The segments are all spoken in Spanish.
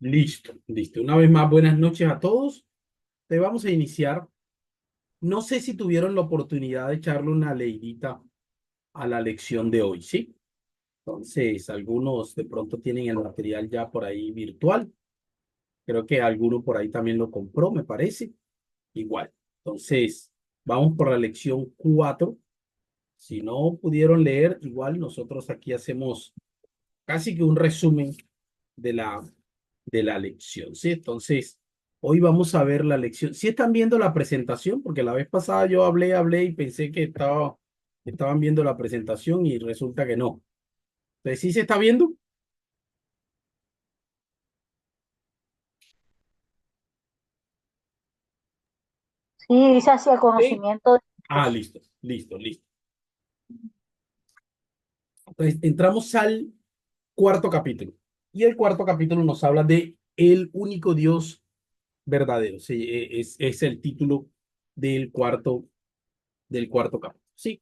Listo, listo. Una vez más, buenas noches a todos. Te vamos a iniciar. No sé si tuvieron la oportunidad de echarle una leidita a la lección de hoy, ¿sí? Entonces, algunos de pronto tienen el material ya por ahí virtual. Creo que alguno por ahí también lo compró, me parece. Igual. Entonces, vamos por la lección 4. Si no pudieron leer, igual nosotros aquí hacemos casi que un resumen de la lección, ¿sí? Entonces, hoy vamos a ver la lección. ¿Sí están viendo la presentación? Porque la vez pasada yo hablé y pensé que estaban viendo la presentación y resulta que no. Entonces, ¿sí se está viendo? Sí, dice así el Sí. conocimiento de Ah, Dios. listo, listo, listo. Entonces, entramos al cuarto capítulo. Y el cuarto capítulo nos habla de el único Dios verdadero. Sí, es el título del cuarto capítulo. Sí.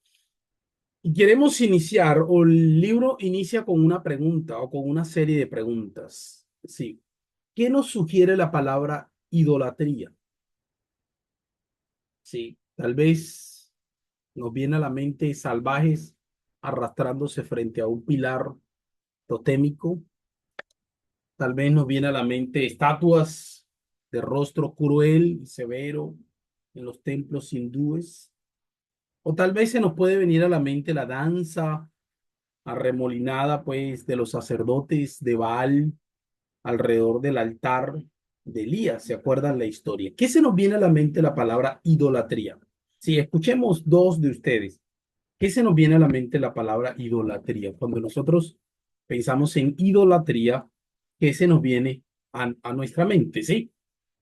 Y queremos iniciar, o el libro inicia con una pregunta o con una serie de preguntas. Sí. ¿Qué nos sugiere la palabra idolatría? Sí. Tal vez nos viene a la mente salvajes arrastrándose frente a un pilar totémico. Tal vez nos viene a la mente estatuas de rostro cruel y severo en los templos hindúes. O tal vez se nos puede venir a la mente la danza arremolinada, pues, de los sacerdotes de Baal alrededor del altar de Elías. ¿Se acuerdan la historia? ¿Qué se nos viene a la mente la palabra idolatría? Si escuchemos dos de ustedes, ¿qué se nos viene a la mente la palabra idolatría? Cuando nosotros pensamos en idolatría, ¿qué se nos viene a nuestra mente? ¿Sí?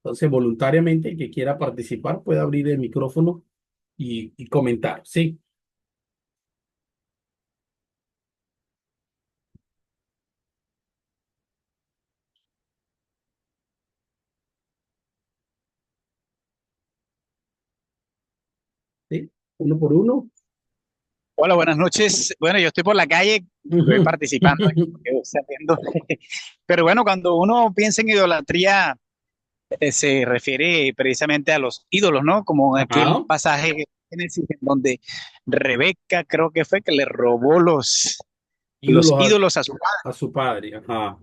Entonces, voluntariamente, el que quiera participar puede abrir el micrófono y comentar. ¿Sí? ¿Sí? Uno por uno. Hola, buenas noches. Bueno, yo estoy por la calle, estoy Ujú. participando, porque estoy haciendo. Pero bueno, cuando uno piensa en idolatría, se refiere precisamente a los ídolos, ¿no? Como en aquel Ajá. pasaje de Génesis en donde Rebeca creo que fue que le robó los Ídolos ídolos a su a padre su padre. Ajá.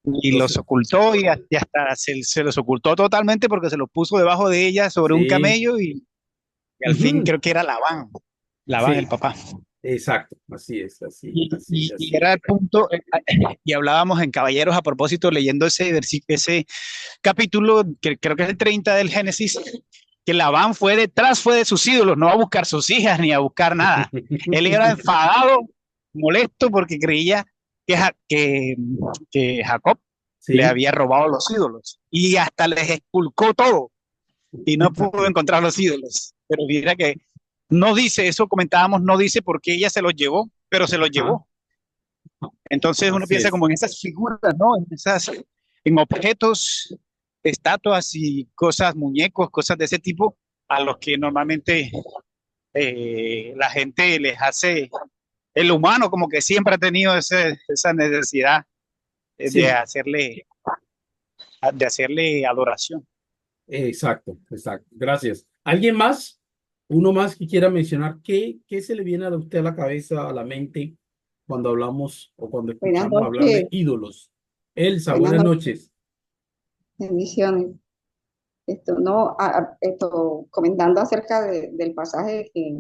y los Entonces, ocultó y hasta se los ocultó totalmente porque se los puso debajo de ella sobre un sí. camello y al fin Ujú. creo que era Labán el Sí, papá. exacto. Así es, Y así era es. el punto, y hablábamos en Caballeros a propósito, leyendo ese capítulo, que creo que es el 30 del Génesis, que Labán fue de sus ídolos, no a buscar sus hijas ni a buscar nada. Él era enfadado, molesto, porque creía que Jacob le Sí. había robado los ídolos y hasta les esculcó todo y no pudo encontrar los ídolos. Pero mira que no dice eso, comentábamos, no dice por qué ella se los llevó, pero se los Ajá. llevó. Entonces uno Así piensa es. como en esas figuras, ¿no? En objetos, estatuas y cosas, muñecos, cosas de ese tipo, a los que normalmente la gente les hace, el humano como que siempre ha tenido esa necesidad de Sí, hacerle adoración. exacto, exacto. Gracias. ¿Alguien más? Uno más que quiera mencionar qué se le viene a usted a la cabeza, a la mente, cuando hablamos o cuando Buenas escuchamos hablar noches, de ídolos? Elsa, buenas buenas noches, noches. bendiciones. No, comentando acerca del pasaje que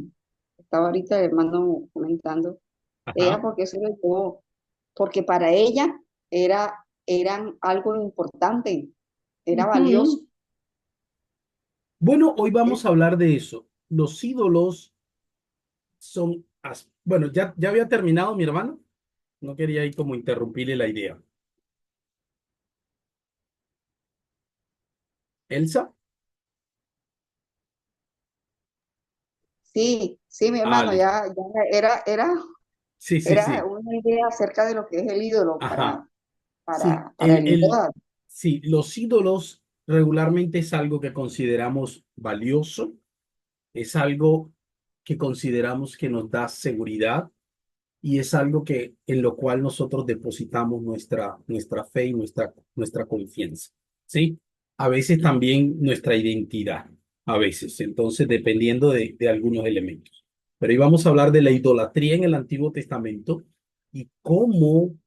estaba ahorita el hermano comentando, ella Ajá. porque se lo llevó, porque para ella eran algo importante, era valioso. Ujú. Bueno, hoy ¿Sí? vamos a hablar de eso. Los ídolos son, bueno, ya había terminado mi hermano. No quería ahí como interrumpirle la idea. Elsa. Sí, sí, mi Ah, hermano, listo. ya Sí, sí, era sí. una idea acerca de lo que es el ídolo Ajá. Sí, para el idólatra. sí, los ídolos regularmente es algo que consideramos valioso, es algo que consideramos que nos da seguridad, y es algo que en lo cual nosotros depositamos nuestra fe y nuestra confianza, ¿sí? A veces también nuestra identidad, a veces, entonces dependiendo de algunos elementos. Pero hoy vamos a hablar de la idolatría en el Antiguo Testamento y cómo,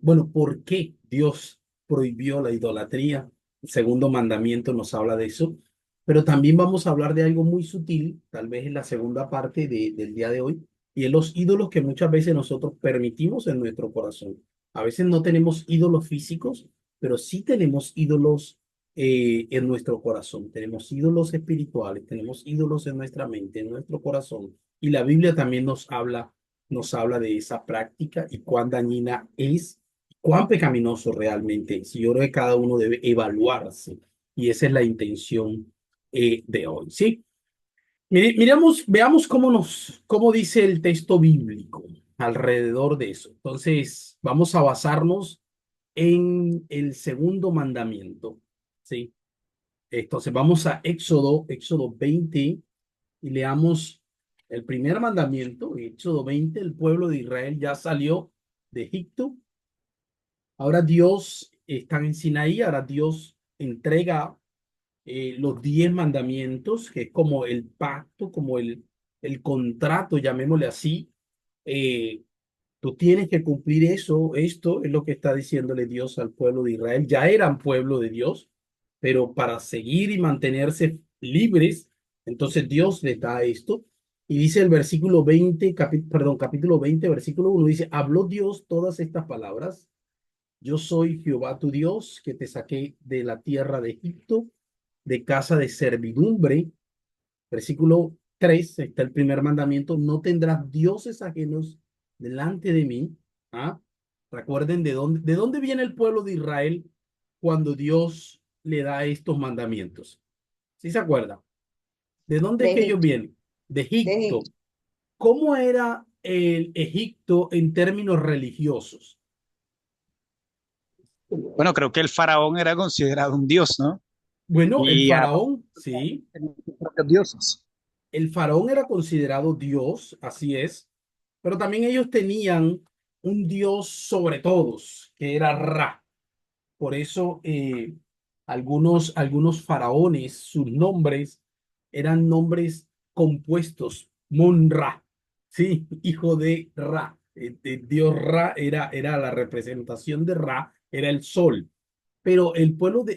bueno, por qué Dios prohibió la idolatría. El segundo mandamiento nos habla de eso, pero también vamos a hablar de algo muy sutil, tal vez en la segunda parte del día de hoy, y en los ídolos que muchas veces nosotros permitimos en nuestro corazón. A veces no tenemos ídolos físicos, pero sí tenemos ídolos en nuestro corazón. Tenemos ídolos espirituales, tenemos ídolos en nuestra mente, en nuestro corazón. Y la Biblia también nos habla de esa práctica y cuán dañina es, cuán pecaminoso realmente es. Y yo creo que cada uno debe evaluarse. Y esa es la intención de hoy, ¿sí? Miramos, veamos cómo dice el texto bíblico alrededor de eso. Entonces, vamos a basarnos en el segundo mandamiento, ¿sí? Entonces, vamos a Éxodo 20 y leamos el primer mandamiento, Éxodo 20, el pueblo de Israel ya salió de Egipto. Ahora Dios está en Sinaí, ahora Dios entrega los 10 mandamientos, que es como el pacto, como el contrato, llamémosle así. Eh, Tú tienes que cumplir eso, esto es lo que está diciéndole Dios al pueblo de Israel. Ya eran pueblo de Dios, pero para seguir y mantenerse libres, entonces Dios les da esto. Y dice el versículo 20, perdón, capítulo 20, versículo 1, dice, habló Dios todas estas palabras. Yo soy Jehová tu Dios, que te saqué de la tierra de Egipto, de casa de servidumbre. Versículo 3 está el primer mandamiento, no tendrás dioses ajenos delante de mí. ¿Ah? Recuerden de dónde viene el pueblo de Israel cuando Dios le da estos mandamientos. ¿Sí se acuerda? ¿De dónde de es que ellos Egipto, vienen? De de Egipto. Egipto. ¿Cómo era el Egipto en términos religiosos? Bueno, creo que el faraón era considerado un dios, ¿no? Bueno, el Y aparte faraón, sí, tenían sus propios dioses. el faraón era considerado Dios, así es, pero también ellos tenían un Dios sobre todos, que era Ra. Por eso algunos faraones, sus nombres eran nombres compuestos. Mon-Ra, sí, hijo de Ra. Dios Ra era la representación de Ra, era el sol. Pero el pueblo de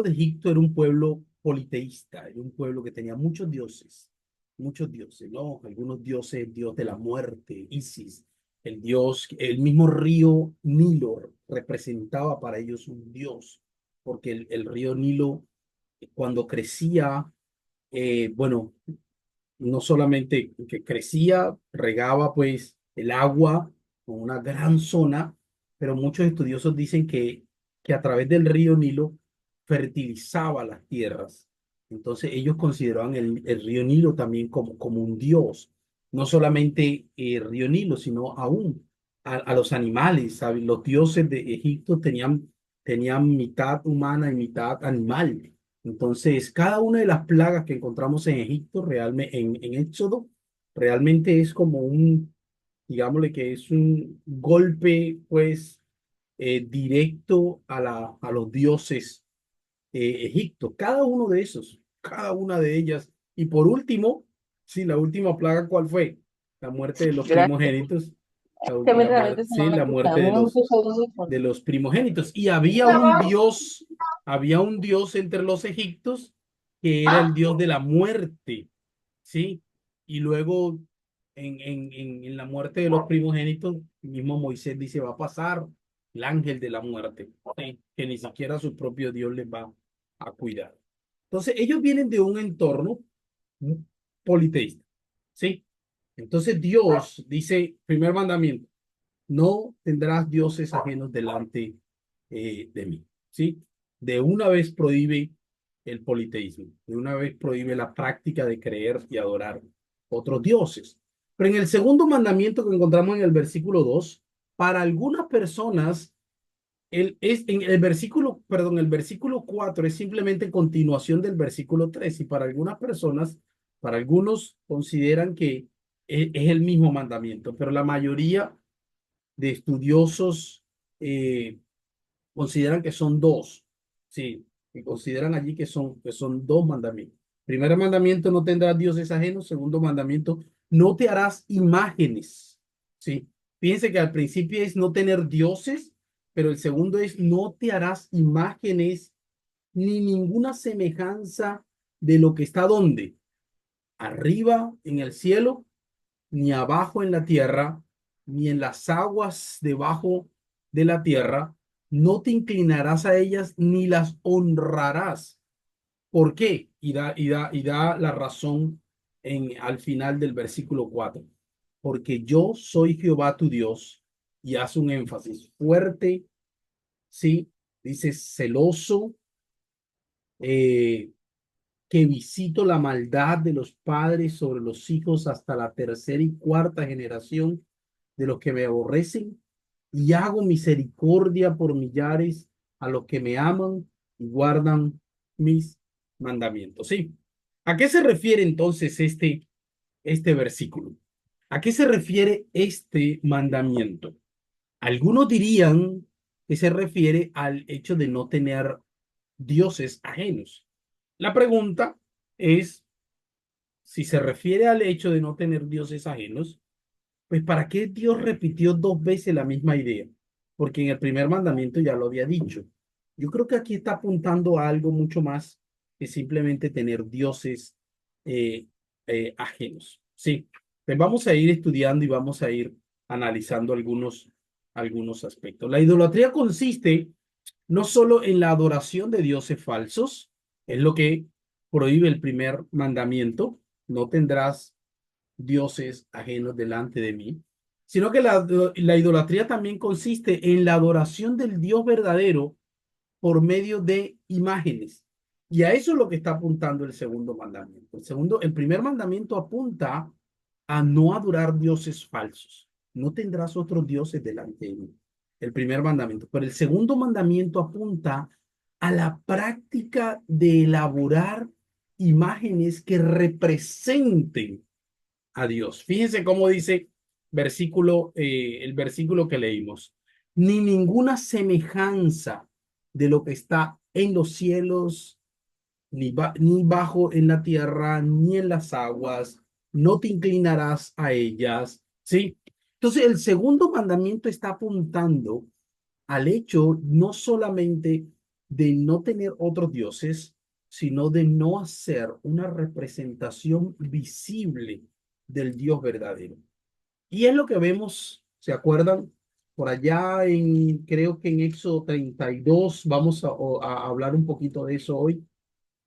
Egipto era un pueblo politeísta, era un pueblo que tenía muchos dioses, ¿no? Algunos dioses, el dios de la muerte, Isis, el mismo río Nilo representaba para ellos un dios, porque el río Nilo, cuando crecía, bueno, no solamente que crecía, regaba pues el agua con una gran zona, pero muchos estudiosos dicen que a través del río Nilo fertilizaba las tierras. Entonces ellos consideraban el río Nilo también como un dios, no solamente el río Nilo, sino aún a los animales, ¿sabes? Los dioses de Egipto tenían mitad humana y mitad animal. Entonces, cada una de las plagas que encontramos en Egipto, realmente, en Éxodo, realmente es como digámosle que es un golpe, pues, directo a los dioses Egipto. Cada uno de esos, cada una de ellas. Y por último, sí, la última plaga, ¿cuál fue? La muerte de los Gracias. primogénitos. Que me La realmente muerte, se no sí, me la escuchaba muerte muy muchos audífonos. de los primogénitos. Y había un dios entre los egipcios que era el dios de la muerte, ¿sí? Y luego en la muerte de los primogénitos, mismo Moisés dice, va a pasar el ángel de la muerte, ¿sí? Que ni siquiera su propio Dios les va a cuidar. Entonces, ellos vienen de un entorno politeísta, ¿sí? Entonces Dios dice, primer mandamiento, no tendrás dioses ajenos delante de mí, ¿sí? De una vez prohíbe el politeísmo, de una vez prohíbe la práctica de creer y adorar otros dioses. Pero en el segundo mandamiento que encontramos en el versículo 2, para algunas personas, en el versículo, perdón, el versículo 4 es simplemente continuación del versículo 3 y para algunas personas, para algunos consideran que es el mismo mandamiento, pero la mayoría de estudiosos consideran que son dos, sí, que consideran allí que son dos mandamientos. Primer mandamiento, no tendrás dioses ajenos. Segundo mandamiento, no te harás imágenes, sí. Fíjense que al principio es no tener dioses, pero el segundo es no te harás imágenes ni ninguna semejanza de lo que está donde, arriba en el cielo, ni abajo en la tierra, ni en las aguas debajo de la tierra. No te inclinarás a ellas ni las honrarás. ¿Por qué? Y da la razón al final del versículo 4. Porque yo soy Jehová tu Dios, y hace un énfasis fuerte, ¿sí? Dice celoso, eh, que visito la maldad de los padres sobre los hijos hasta la tercera y cuarta generación de los que me aborrecen, y hago misericordia por millares a los que me aman y guardan mis mandamientos. ¿Sí? ¿A qué se refiere entonces este versículo? ¿A qué se refiere este mandamiento? Algunos dirían que se refiere al hecho de no tener dioses ajenos. La pregunta es si se refiere al hecho de no tener dioses ajenos, pues ¿para qué Dios repitió dos veces la misma idea? Porque en el primer mandamiento ya lo había dicho. Yo creo que aquí está apuntando a algo mucho más que simplemente tener dioses eh, ajenos. Sí, pues vamos a ir estudiando y vamos a ir analizando algunos aspectos. La idolatría consiste no solo en la adoración de dioses falsos, es lo que prohíbe el primer mandamiento, no tendrás dioses ajenos delante de mí, sino que la idolatría también consiste en la adoración del Dios verdadero por medio de imágenes. Y a eso es lo que está apuntando el segundo mandamiento. El primer mandamiento apunta a no adorar dioses falsos. No tendrás otros dioses delante de mí. El primer mandamiento. Pero el segundo mandamiento apunta a la práctica de elaborar imágenes que representen a Dios. Fíjense cómo dice el versículo que leímos. Ni ninguna semejanza de lo que está en los cielos, ni bajo en la tierra, ni en las aguas, no te inclinarás a ellas, ¿sí? Entonces, el segundo mandamiento está apuntando al hecho no solamente de no tener otros dioses, sino de no hacer una representación visible del Dios verdadero. Y es lo que vemos, ¿se acuerdan? Por allá creo que en Éxodo 32, vamos a hablar un poquito de eso hoy.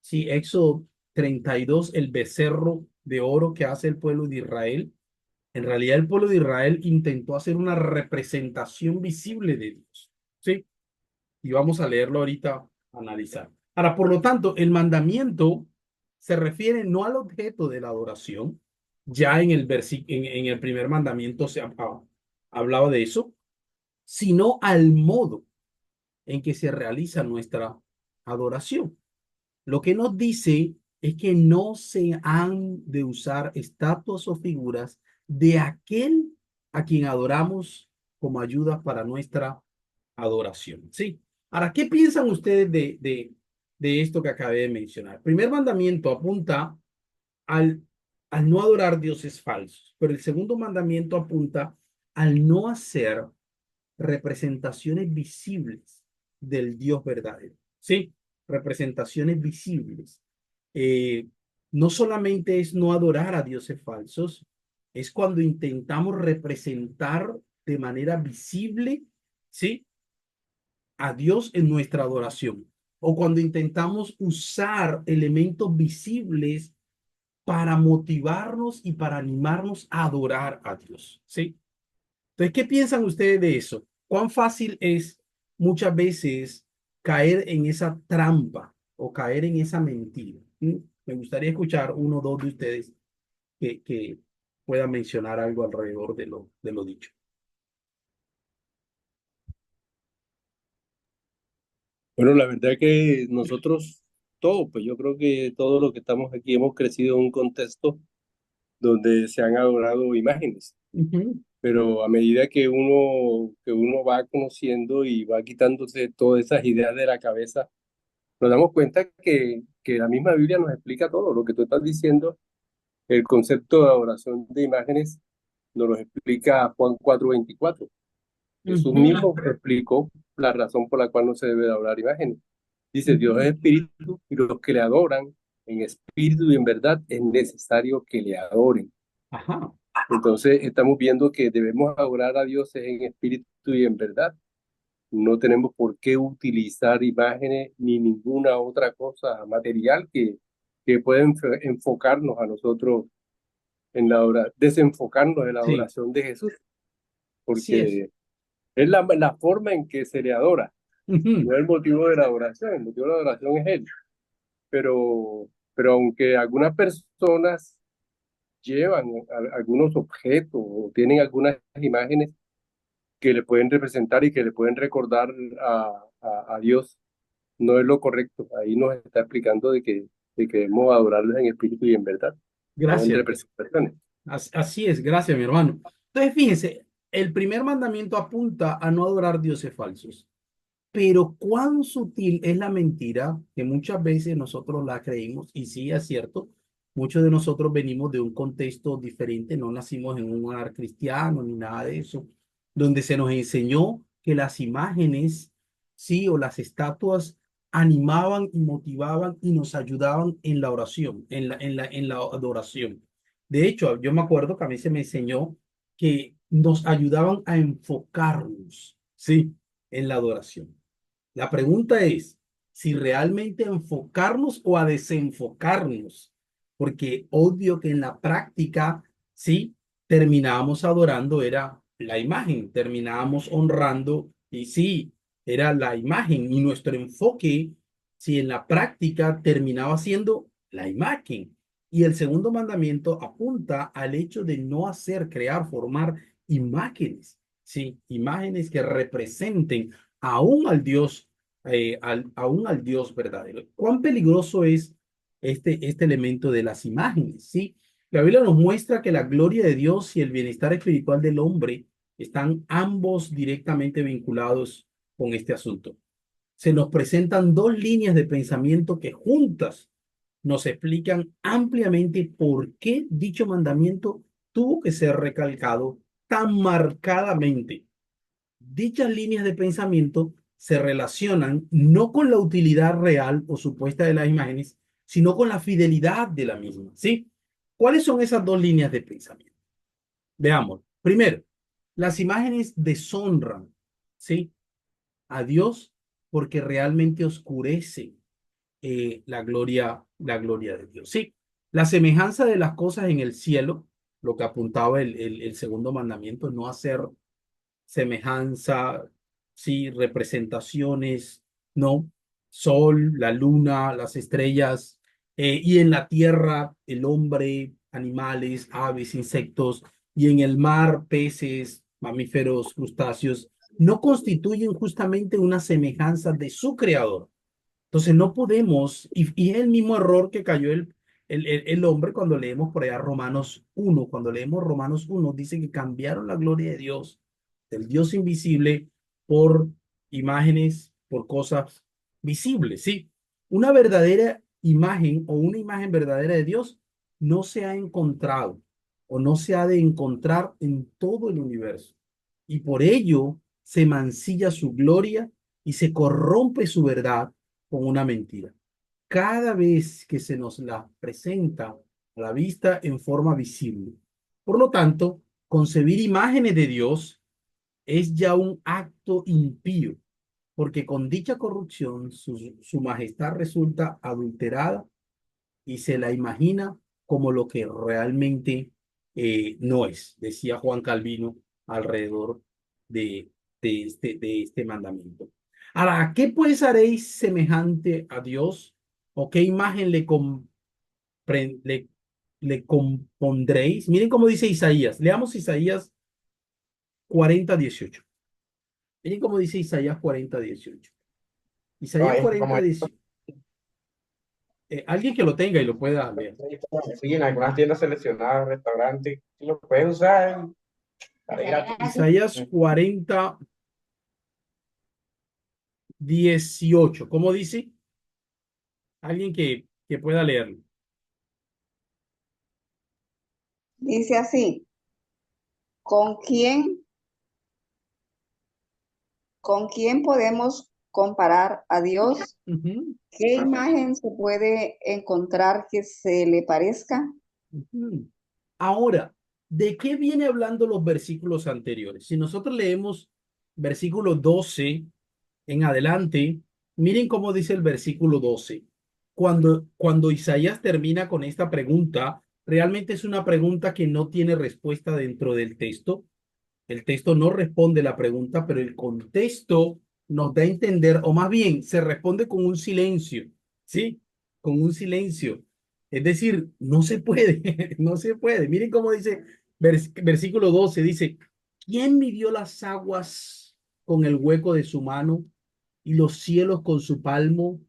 Sí, Éxodo 32, el becerro de oro que hace el pueblo de Israel. En realidad el pueblo de Israel intentó hacer una representación visible de Dios. ¿Sí? Y vamos a leerlo ahorita, analizar. Ahora, por lo tanto, el mandamiento se refiere no al objeto de la adoración, ya en el primer mandamiento hablaba de eso, sino al modo en que se realiza nuestra adoración. Lo que nos dice es que no se han de usar estatuas o figuras de aquel a quien adoramos como ayuda para nuestra adoración. Sí. Ahora, ¿qué piensan ustedes de esto que acabé de mencionar? El primer mandamiento apunta al, al no adorar dioses falsos, pero el segundo mandamiento apunta al no hacer representaciones visibles del Dios verdadero. Sí, representaciones visibles. Eh, no solamente es no adorar a dioses falsos, es cuando intentamos representar de manera visible, ¿sí? A Dios en nuestra adoración. O cuando intentamos usar elementos visibles para motivarnos y para animarnos a adorar a Dios. ¿Sí? Entonces, ¿qué piensan ustedes de eso? ¿Cuán fácil es muchas veces caer en esa trampa o caer en esa mentira? Me gustaría escuchar uno o dos de ustedes que puedan mencionar algo alrededor de lo dicho. Bueno, la verdad que nosotros, todos, pues yo creo que todos los que estamos aquí hemos crecido en un contexto donde se han adorado imágenes. Ujú. Pero a medida que uno va conociendo y va quitándose todas esas ideas de la cabeza, nos damos cuenta que la misma Biblia nos explica todo lo que tú estás diciendo. El concepto de adoración de imágenes nos lo explica Juan 4:24. Jesús Ujú. mismo explicó la razón por la cual no se debe de adorar imágenes. Dice, Dios es espíritu y los que le adoran en espíritu y en verdad es necesario que le adoren. Ajá. Entonces estamos viendo que debemos adorar a Dios en espíritu y en verdad. No tenemos por qué utilizar imágenes ni ninguna otra cosa material que pueda enfocarnos a nosotros en desenfocarnos en la Sí, adoración de Jesús, sí es. porque es la forma en que se le adora, Ujú. no es el motivo de la adoración, el motivo de la adoración es Él. Pero aunque algunas personas llevan algunos objetos o tienen algunas imágenes que le pueden representar y que le pueden recordar a Dios, no es lo correcto. Ahí nos está explicando de que debemos adorarlos en espíritu y en verdad, no en Gracias. representaciones. Así es, gracias, mi hermano. Entonces, fíjense, el primer mandamiento apunta a no adorar dioses falsos. Pero cuán sutil es la mentira que muchas veces nosotros la creímos, y sí es cierto, muchos de nosotros venimos de un contexto diferente, no nacimos en un hogar cristiano ni nada de eso, donde se nos enseñó que las imágenes, sí, o las estatuas animaban y motivaban y nos ayudaban en la oración, en la adoración. De hecho, yo me acuerdo que a mí se me enseñó que nos ayudaban a enfocarnos, sí, en la adoración. La pregunta es si realmente enfocarnos o a desenfocarnos, porque obvio que en la práctica, sí, terminábamos adorando, era la imagen, terminábamos honrando y sí, era la imagen y nuestro enfoque, si en la práctica terminaba siendo la imagen. Y el segundo mandamiento apunta al hecho de no hacer, crear, formar imágenes, sí, imágenes que representen aún al Dios, aún al Dios verdadero. ¿Cuán peligroso es este elemento de las imágenes? ¿Sí? La Biblia nos muestra que la gloria de Dios y el bienestar espiritual del hombre están ambos directamente vinculados con este asunto. Se nos presentan dos líneas de pensamiento que juntas nos explican ampliamente por qué dicho mandamiento tuvo que ser recalcado tan marcadamente. Dichas líneas de pensamiento se relacionan no con la utilidad real o supuesta de las imágenes, sino con la fidelidad de la misma, ¿sí? ¿Cuáles son esas dos líneas de pensamiento? Veamos. Primero, las imágenes deshonran, ¿sí? A Dios porque realmente oscurece la gloria de Dios. Sí, la semejanza de las cosas en el cielo, lo que apuntaba el segundo mandamiento, no hacer semejanza, sí, representaciones, ¿no? Sol, la luna, las estrellas, y en la tierra, el hombre, animales, aves, insectos, y en el mar, peces, mamíferos, crustáceos, no constituyen justamente una semejanza de su creador. Entonces no podemos, y es el mismo error que cayó el hombre cuando leemos por allá Romanos 1. Cuando leemos Romanos 1 dice que cambiaron la gloria de Dios, del Dios invisible, por imágenes, por cosas visibles, ¿sí? Una verdadera imagen o una imagen verdadera de Dios no se ha encontrado o no se ha de encontrar en todo el universo. Y por ello se mancilla su gloria y se corrompe su verdad con una mentira. Cada vez que se nos la presenta a la vista en forma visible. Por lo tanto, concebir imágenes de Dios es ya un acto impío, porque con dicha corrupción su majestad resulta adulterada y se la imagina como lo que realmente no es, decía Juan Calvino alrededor de, de este mandamiento. Ahora, ¿a qué pues haréis semejante a Dios? ¿O qué imagen le, le compondréis? Miren cómo dice Isaías. Leamos Isaías 40:18. Miren cómo dice Isaías 40:18. Isaías Ay, 40:18. Alguien que lo tenga y lo pueda leer. Sí, en algunas tiendas seleccionadas, restaurantes, sí lo puedes usar para ir a... Isaías 40, 18. ¿Cómo dice? Alguien que pueda leerlo. Dice así, ¿con quién, con quién podemos comparar a Dios? Ujú, ¿Qué imagen se puede encontrar que se le parezca? ujú. Ahora, ¿de qué viene hablando los versículos anteriores? Si nosotros leemos versículo 12 en adelante, miren cómo dice el versículo 12. Cuando Isaías termina con esta pregunta, realmente es una pregunta que no tiene respuesta dentro del texto. El texto no responde la pregunta, pero el contexto nos da a entender, o más bien, se responde con un silencio, ¿sí? Con un silencio. Es decir, no se puede, no se puede. Miren cómo dice versículo 12, dice, ¿quién midió las aguas con el hueco de su mano y los cielos con su palmo?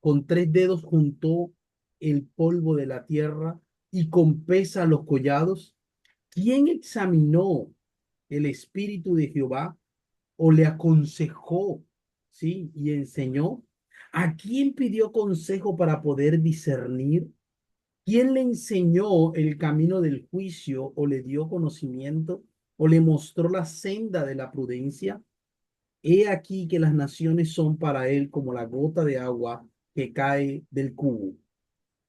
Con 3 dedos juntó el polvo de la tierra y con pesa los collados. ¿Quién examinó el Espíritu de Jehová o le aconsejó, sí, y enseñó? ¿A quién pidió consejo para poder discernir? ¿Quién le enseñó el camino del juicio o le dio conocimiento o le mostró la senda de la prudencia? He aquí que las naciones son para él como la gota de agua que cae del cubo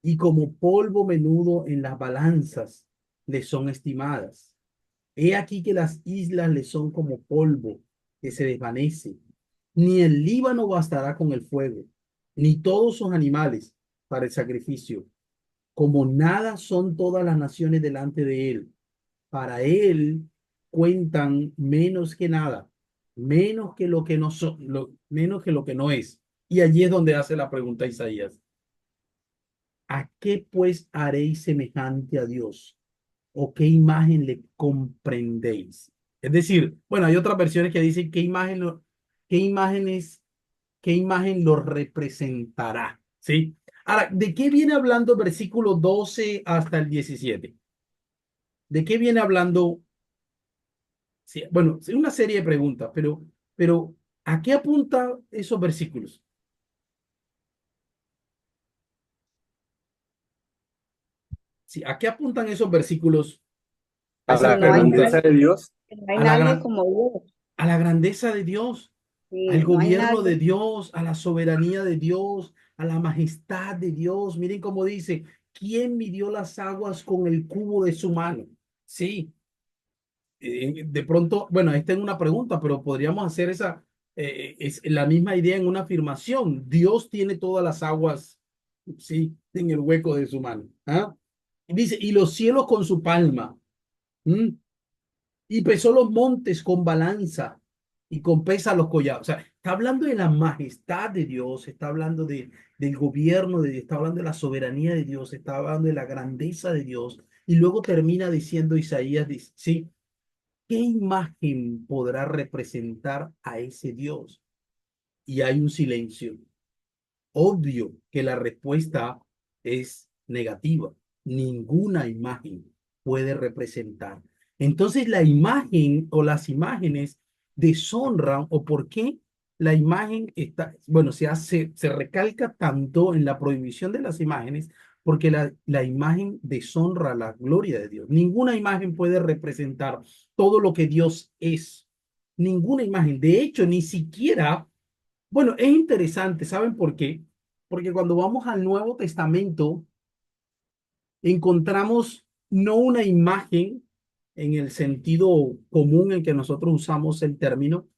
y como polvo menudo en las balanzas le son estimadas. He aquí que las islas le son como polvo que se desvanece. Ni el Líbano bastará con el fuego, ni todos sus animales para el sacrificio. Como nada son todas las naciones delante de él. Para él cuentan menos que nada, menos que lo que no son, menos que lo que no es. Y allí es donde hace la pregunta Isaías. ¿A qué pues haréis semejante a Dios? ¿O qué imagen le comprendéis? Es decir, bueno, hay otras versiones que dicen qué imágenes, qué imagen lo representará, ¿sí? Ahora, ¿de qué viene hablando el versículo 12 hasta el 17? ¿De qué viene hablando? Sí, bueno, es una serie de preguntas, pero ¿a qué apunta esos versículos? Sí, ¿a qué apuntan esos versículos? A A Que esas la no hay grandeza preguntas, nadie, de Dios. que no hay a la nadie gran, como Dios. a la grandeza de Dios, al Sí, no hay gobierno de nadie. Dios, a la soberanía de Dios, a la majestad de Dios. Miren cómo dice, ¿quién midió las aguas con el cubo de su mano? Sí, de pronto, bueno, esta es una pregunta, pero podríamos hacer es la misma idea en una afirmación. Dios tiene todas las aguas, sí, en el hueco de su mano. ¿Ah? Y dice, y los cielos con su palma. ¿Mm? Y pesó los montes con balanza y con pesa los collados. O sea, está hablando de la majestad de Dios, está hablando del gobierno de Dios, está hablando de la soberanía de Dios, está hablando de la grandeza de Dios. Y luego termina diciendo Isaías, dice, sí, ¿qué imagen podrá representar a ese Dios? Y hay un silencio. Obvio que la respuesta es negativa. Ninguna imagen puede representar. Entonces la imagen o las imágenes deshonran o por qué la imagen está, bueno, se recalca tanto en la prohibición de las imágenes porque la imagen deshonra la gloria de Dios. Ninguna imagen puede representar todo lo que Dios es. Ninguna imagen. De hecho, ni siquiera bueno, es interesante, ¿saben por qué? Porque cuando vamos al Nuevo Testamento, encontramos no una imagen en el sentido común en que nosotros usamos el término,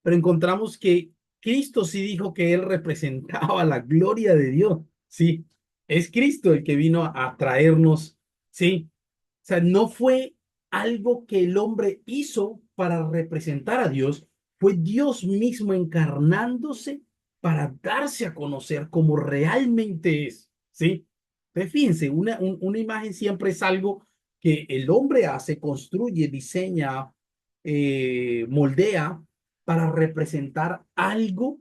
pero encontramos que Cristo sí dijo que Él representaba la gloria de Dios, ¿sí? Es Cristo el que vino a traernos, ¿sí? O sea, no fue algo que el hombre hizo para representar a Dios, fue Dios mismo encarnándose para darse a conocer como realmente es, ¿sí? Entonces, fíjense, una imagen siempre es algo que el hombre hace, construye, diseña, moldea para representar algo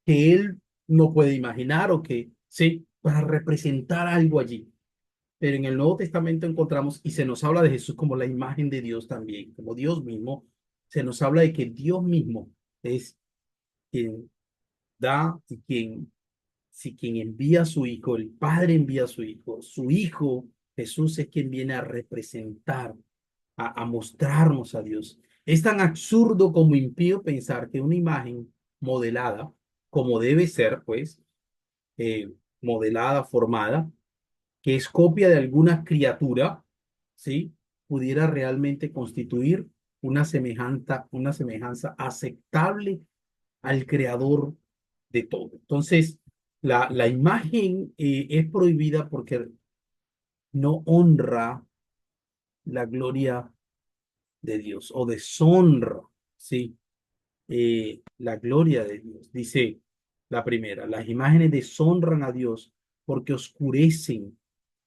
que él no puede imaginar o que, ¿sí? para representar algo allí. Pero en el Nuevo Testamento encontramos y se nos habla de Jesús como la imagen de Dios también, como Dios mismo. Se nos habla de que Dios mismo es quien da y quien, si quien envía a su Hijo, el Padre envía a su Hijo Jesús es quien viene a representar, a mostrarnos a Dios. Es tan absurdo como impío pensar que una imagen modelada, como debe ser, pues, eh, modelada, formada, que es copia de alguna criatura, ¿sí? Pudiera realmente constituir una semejanza aceptable al creador de todo. Entonces, la imagen es prohibida porque no honra la gloria de Dios o deshonra, ¿sí? La gloria de Dios. Dice la primera, las imágenes deshonran a Dios porque oscurecen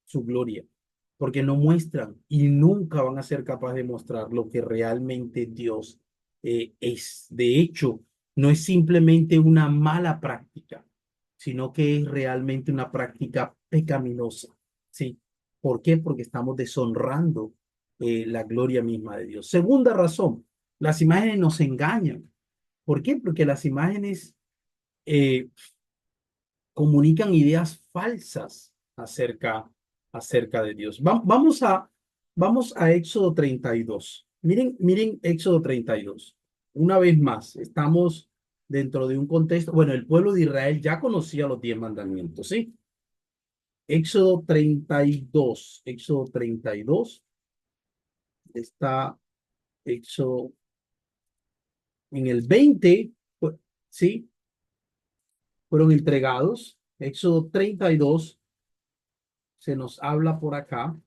su gloria, porque no muestran y nunca van a ser capaces de mostrar lo que realmente Dios es. De hecho, no es simplemente una mala práctica, sino que es realmente una práctica pecaminosa. ¿Sí? ¿Por qué? Porque estamos deshonrando la gloria misma de Dios. Segunda razón, las imágenes nos engañan. ¿Por qué? Porque las imágenes eh, comunican ideas falsas acerca de Dios. Vamos a Éxodo 32. Miren Éxodo 32. Una vez más, estamos dentro de un contexto. Bueno, el pueblo de Israel ya conocía los 10 mandamientos, ¿sí? Éxodo 32. Éxodo 32. Está Éxodo en el 20, ¿sí? Fueron entregados. Éxodo 32 se nos habla por acá.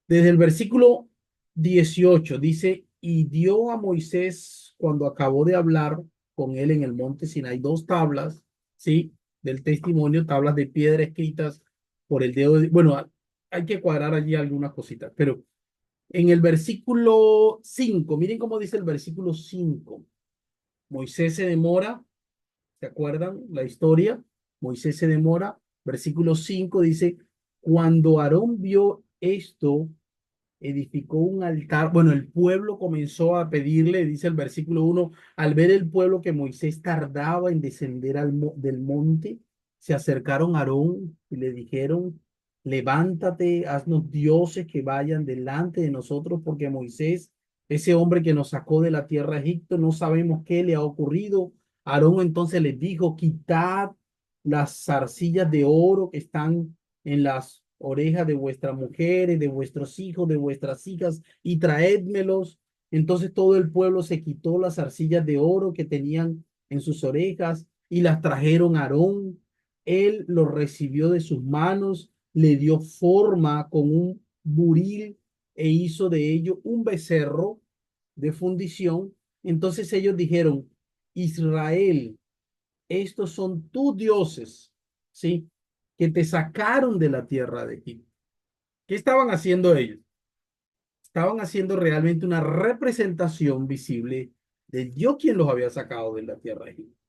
Desde el versículo 18 dice, y dio a Moisés cuando acabó de hablar con él en el monte Sinaí 2 tablas, ¿sí? Del testimonio, tablas de piedra escritas por el dedo. Bueno, hay que cuadrar allí algunas cositas, pero en el versículo 5, miren cómo dice el versículo 5. Moisés se demora, ¿se acuerdan la historia? Moisés se demora. Versículo 5 dice, cuando Aarón vio esto, edificó un altar. Bueno, el pueblo comenzó a pedirle, dice el versículo 1, al ver el pueblo que Moisés tardaba en descender del monte, se acercaron a Aarón y le dijeron, levántate, haznos dioses que vayan delante de nosotros, porque Moisés, ese hombre que nos sacó de la tierra de Egipto, no sabemos qué le ha ocurrido. Aarón entonces les dijo, quitad las zarcillas de oro que están en las orejas de vuestras mujeres, de vuestros hijos, de vuestras hijas, y traédmelos. Entonces todo el pueblo se quitó las arcillas de oro que tenían en sus orejas y las trajeron a Aarón. Él los recibió de sus manos, le dio forma con un buril e hizo de ello un becerro de fundición. Entonces ellos dijeron, Israel, estos son tus dioses, ¿sí? Que te sacaron de la tierra de Egipto. ¿Qué estaban haciendo ellos? Estaban haciendo realmente una representación visible de Dios quien los había sacado de la tierra de Egipto.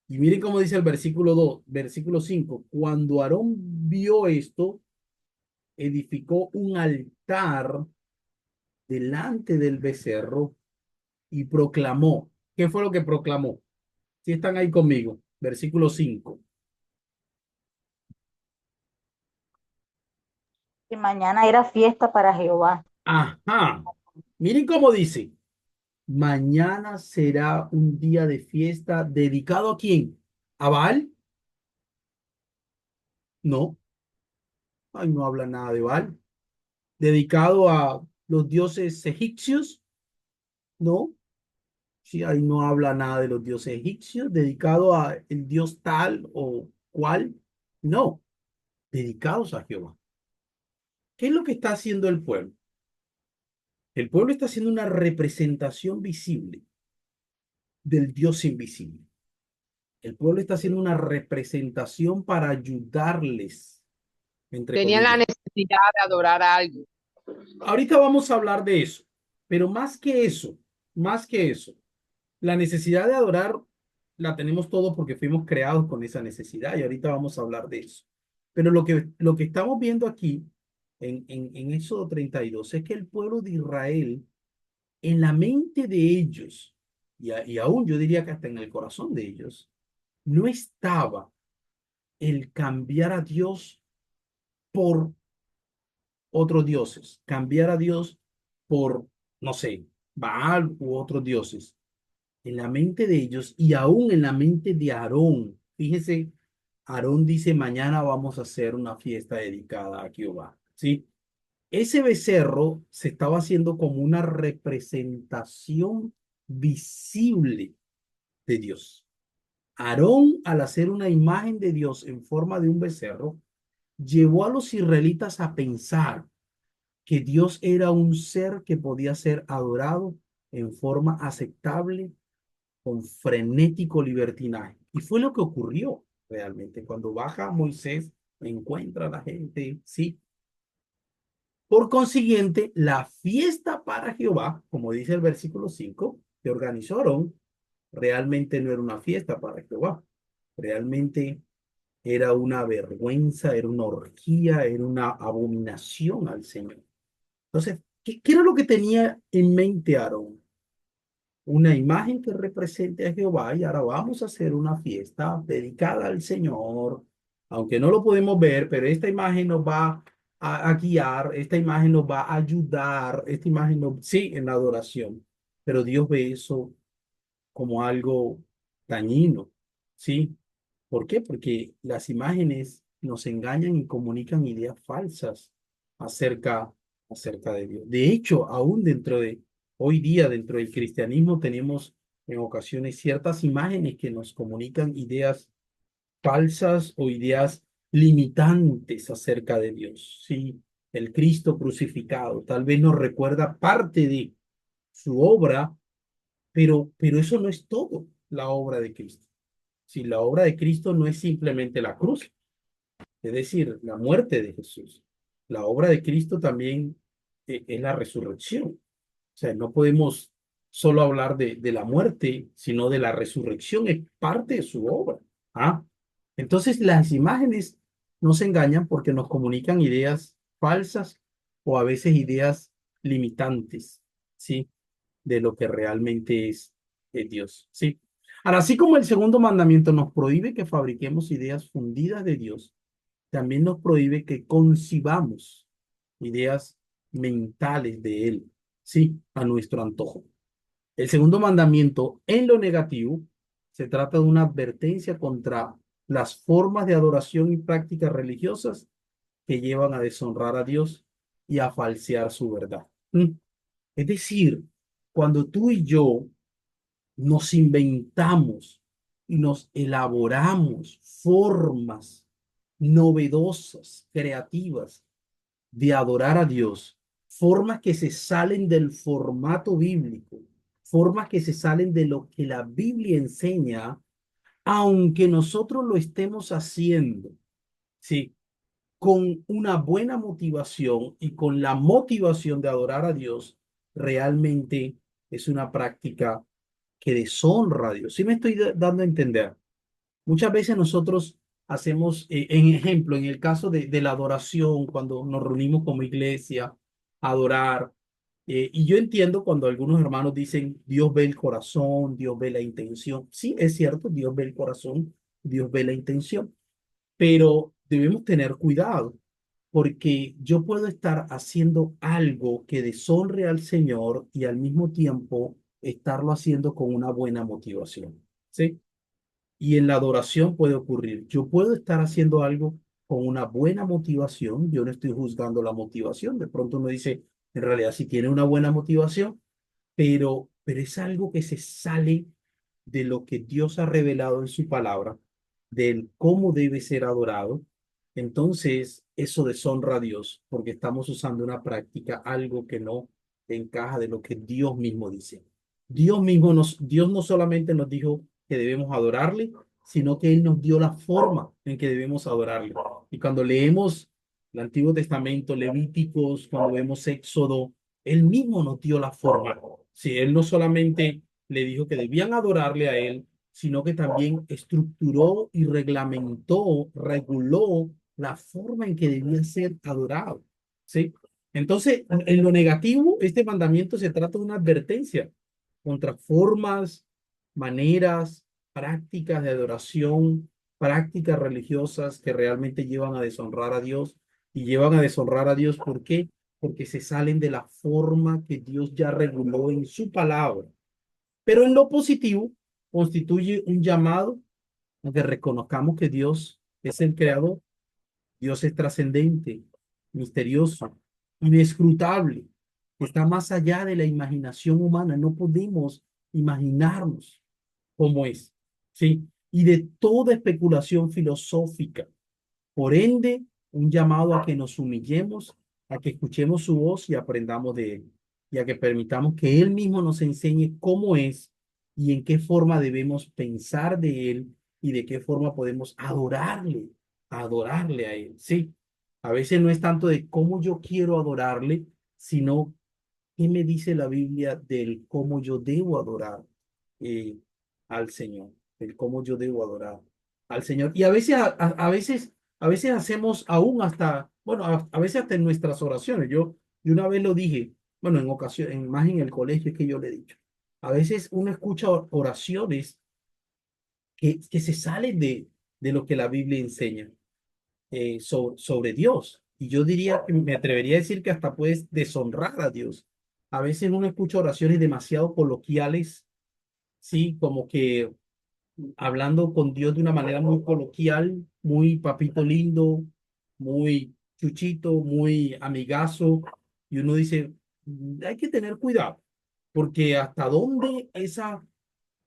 Y miren cómo dice el versículo 2, versículo 5. Cuando Aarón vio esto, edificó un altar delante del becerro y proclamó. ¿Qué fue lo que proclamó? Si están ahí conmigo, versículo 5. Que mañana era fiesta para Jehová. Ajá. Miren cómo dice. Mañana será un día de fiesta dedicado ¿a quién? ¿A Baal? No, ahí no habla nada de Baal. ¿Dedicado a los dioses egipcios? No, sí, ahí no habla nada de los dioses egipcios. ¿Dedicado a el dios tal o cual? No, dedicados a Jehová. ¿Qué es lo que está haciendo el pueblo? El pueblo está haciendo una representación visible del Dios invisible. El pueblo está haciendo una representación para ayudarles, entre Tenían la comillas. necesidad de adorar a algo. Ahorita vamos a hablar de eso, pero más que eso, la necesidad de adorar la tenemos todos porque fuimos creados con esa necesidad y ahorita vamos a hablar de eso. Pero lo que estamos viendo aquí en Éxodo 32 es que el pueblo de Israel, en la mente de ellos, y aún yo diría que hasta en el corazón de ellos, no estaba el cambiar a Dios por otros dioses, cambiar a Dios por, no sé, Baal u otros dioses. En la mente de ellos y aún en la mente de Aarón. Fíjese, Aarón dice, mañana vamos a hacer una fiesta dedicada a Jehová. ¿Sí? Ese becerro se estaba haciendo como una representación visible de Dios. Aarón, al hacer una imagen de Dios en forma de un becerro, llevó a los israelitas a pensar que Dios era un ser que podía ser adorado en forma aceptable, con frenético libertinaje. Y fue lo que ocurrió realmente. Cuando baja Moisés, encuentra a la gente, sí. Por consiguiente, la fiesta para Jehová, como dice el versículo 5 que organizó Aarón, realmente no era una fiesta para Jehová. Realmente era una vergüenza, era una orgía, era una abominación al Señor. Entonces, ¿qué era lo que tenía en mente Aarón? Una imagen que represente a Jehová y ahora vamos a hacer una fiesta dedicada al Señor, aunque no lo podemos ver, pero esta imagen nos va a guiar, esta imagen nos va a ayudar, esta imagen nos, sí, en la adoración, pero Dios ve eso como algo dañino, ¿sí? ¿Por qué? Porque las imágenes nos engañan y comunican ideas falsas acerca, acerca de Dios. De hecho, aún dentro de hoy día, dentro del cristianismo, tenemos en ocasiones ciertas imágenes que nos comunican ideas falsas o ideas limitantes acerca de Dios. Sí, el Cristo crucificado tal vez nos recuerda parte de su obra, pero eso no es todo la obra de Cristo. Si la obra de Cristo no es simplemente la cruz, es decir, la muerte de Jesús. La obra de Cristo también es la resurrección. O sea, no podemos solo hablar de la muerte, sino de la resurrección, es parte de su obra. ¿Ah? Entonces, las imágenes nos engañan porque nos comunican ideas falsas o a veces ideas limitantes, ¿sí? De lo que realmente es Dios, ¿sí? Ahora, así como el segundo mandamiento nos prohíbe que fabriquemos ideas fundidas de Dios, también nos prohíbe que concibamos ideas mentales de Él, ¿sí? A nuestro antojo. El segundo mandamiento, en lo negativo, se trata de una advertencia contra las formas de adoración y prácticas religiosas que llevan a deshonrar a Dios y a falsear su verdad. Es decir, cuando tú y yo nos inventamos y nos elaboramos formas novedosas, creativas de adorar a Dios, formas que se salen del formato bíblico, formas que se salen de lo que la Biblia enseña, aunque nosotros lo estemos haciendo, sí, con una buena motivación y con la motivación de adorar a Dios, realmente es una práctica que deshonra a Dios. Sí me estoy dando a entender. Muchas veces nosotros hacemos, en ejemplo, en el caso de la adoración, cuando nos reunimos como iglesia a adorar, y yo entiendo cuando algunos hermanos dicen, Dios ve el corazón, Dios ve la intención. Sí, es cierto, Dios ve el corazón, Dios ve la intención, pero debemos tener cuidado porque yo puedo estar haciendo algo que deshonre al Señor y al mismo tiempo estarlo haciendo con una buena motivación, ¿sí? Y en la adoración puede ocurrir. Yo puedo estar haciendo algo con una buena motivación. Yo no estoy juzgando la motivación. De pronto uno dice, en realidad sí tiene una buena motivación, pero es algo que se sale de lo que Dios ha revelado en su palabra, del cómo debe ser adorado. Entonces, eso deshonra a Dios porque estamos usando una práctica, algo que no encaja de lo que Dios mismo dice. Dios no solamente nos dijo que debemos adorarle, sino que Él nos dio la forma en que debemos adorarle. Y cuando leemos el Antiguo Testamento, Levíticos, cuando vemos Éxodo, Él mismo nos dio la forma. Sí, Él no solamente le dijo que debían adorarle a Él, sino que también estructuró y reglamentó, reguló la forma en que debía ser adorado. ¿Sí? Entonces, en lo negativo, este mandamiento se trata de una advertencia contra formas, maneras, prácticas de adoración, prácticas religiosas que realmente llevan a deshonrar a Dios y llevan a deshonrar a Dios. ¿Por qué? Porque se salen de la forma que Dios ya reguló en su palabra. Pero en lo positivo, constituye un llamado a que reconozcamos que Dios es el creador. Dios es trascendente, misterioso, inescrutable, está más allá de la imaginación humana. No podemos imaginarnos cómo es, ¿sí? Y de toda especulación filosófica. Por ende, un llamado a que nos humillemos, a que escuchemos su voz y aprendamos de él, y a que permitamos que él mismo nos enseñe cómo es y en qué forma debemos pensar de él y de qué forma podemos adorarle a él. Sí, a veces no es tanto de cómo yo quiero adorarle, sino qué me dice la Biblia del cómo yo debo adorar eh, al Señor, del cómo yo debo adorar al Señor. Y a veces, a veces hacemos aún hasta, bueno, a veces hasta en nuestras oraciones. Yo una vez lo dije, bueno, en ocasiones, más en el colegio es que yo le he dicho. A veces uno escucha oraciones que se salen de lo que la Biblia enseña sobre Dios. Y yo diría, me atrevería a decir que hasta puedes deshonrar a Dios. A veces uno escucha oraciones demasiado coloquiales, sí, como que hablando con Dios de una manera muy coloquial, muy papito lindo, muy chuchito, muy amigazo. Y uno dice, hay que tener cuidado, porque hasta dónde esa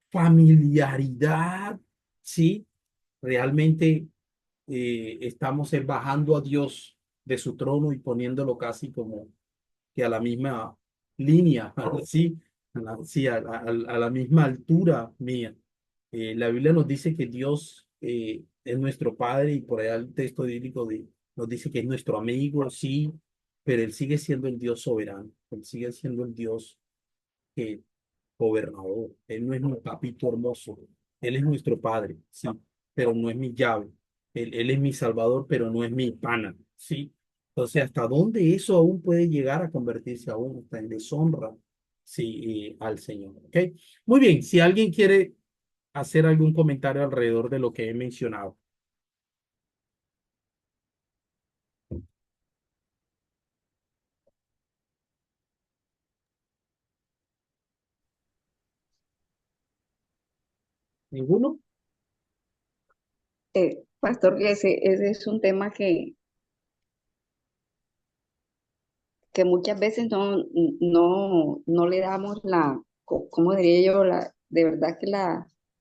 familiaridad, sí, realmente estamos bajando a Dios de su trono y poniéndolo casi como que a la misma línea, sí, sí, a la misma altura mía. La Biblia nos dice que Dios es nuestro Padre y por allá el texto bíblico nos dice que es nuestro amigo, sí, pero Él sigue siendo el Dios soberano, Él sigue siendo el Dios que gobernador. Él no es un papito hermoso. Él es nuestro padre, sí, pero no es mi llave. Él es mi salvador, pero no es mi pana, sí. Entonces, ¿hasta dónde eso aún puede llegar a convertirse aún hasta en deshonra, sí, al Señor? ¿Ok? Muy bien, si alguien quiere hacer algún comentario alrededor de lo que he mencionado. ¿Ninguno? Pastor, ese es un tema que muchas veces no le damos ¿cómo diría yo? De verdad que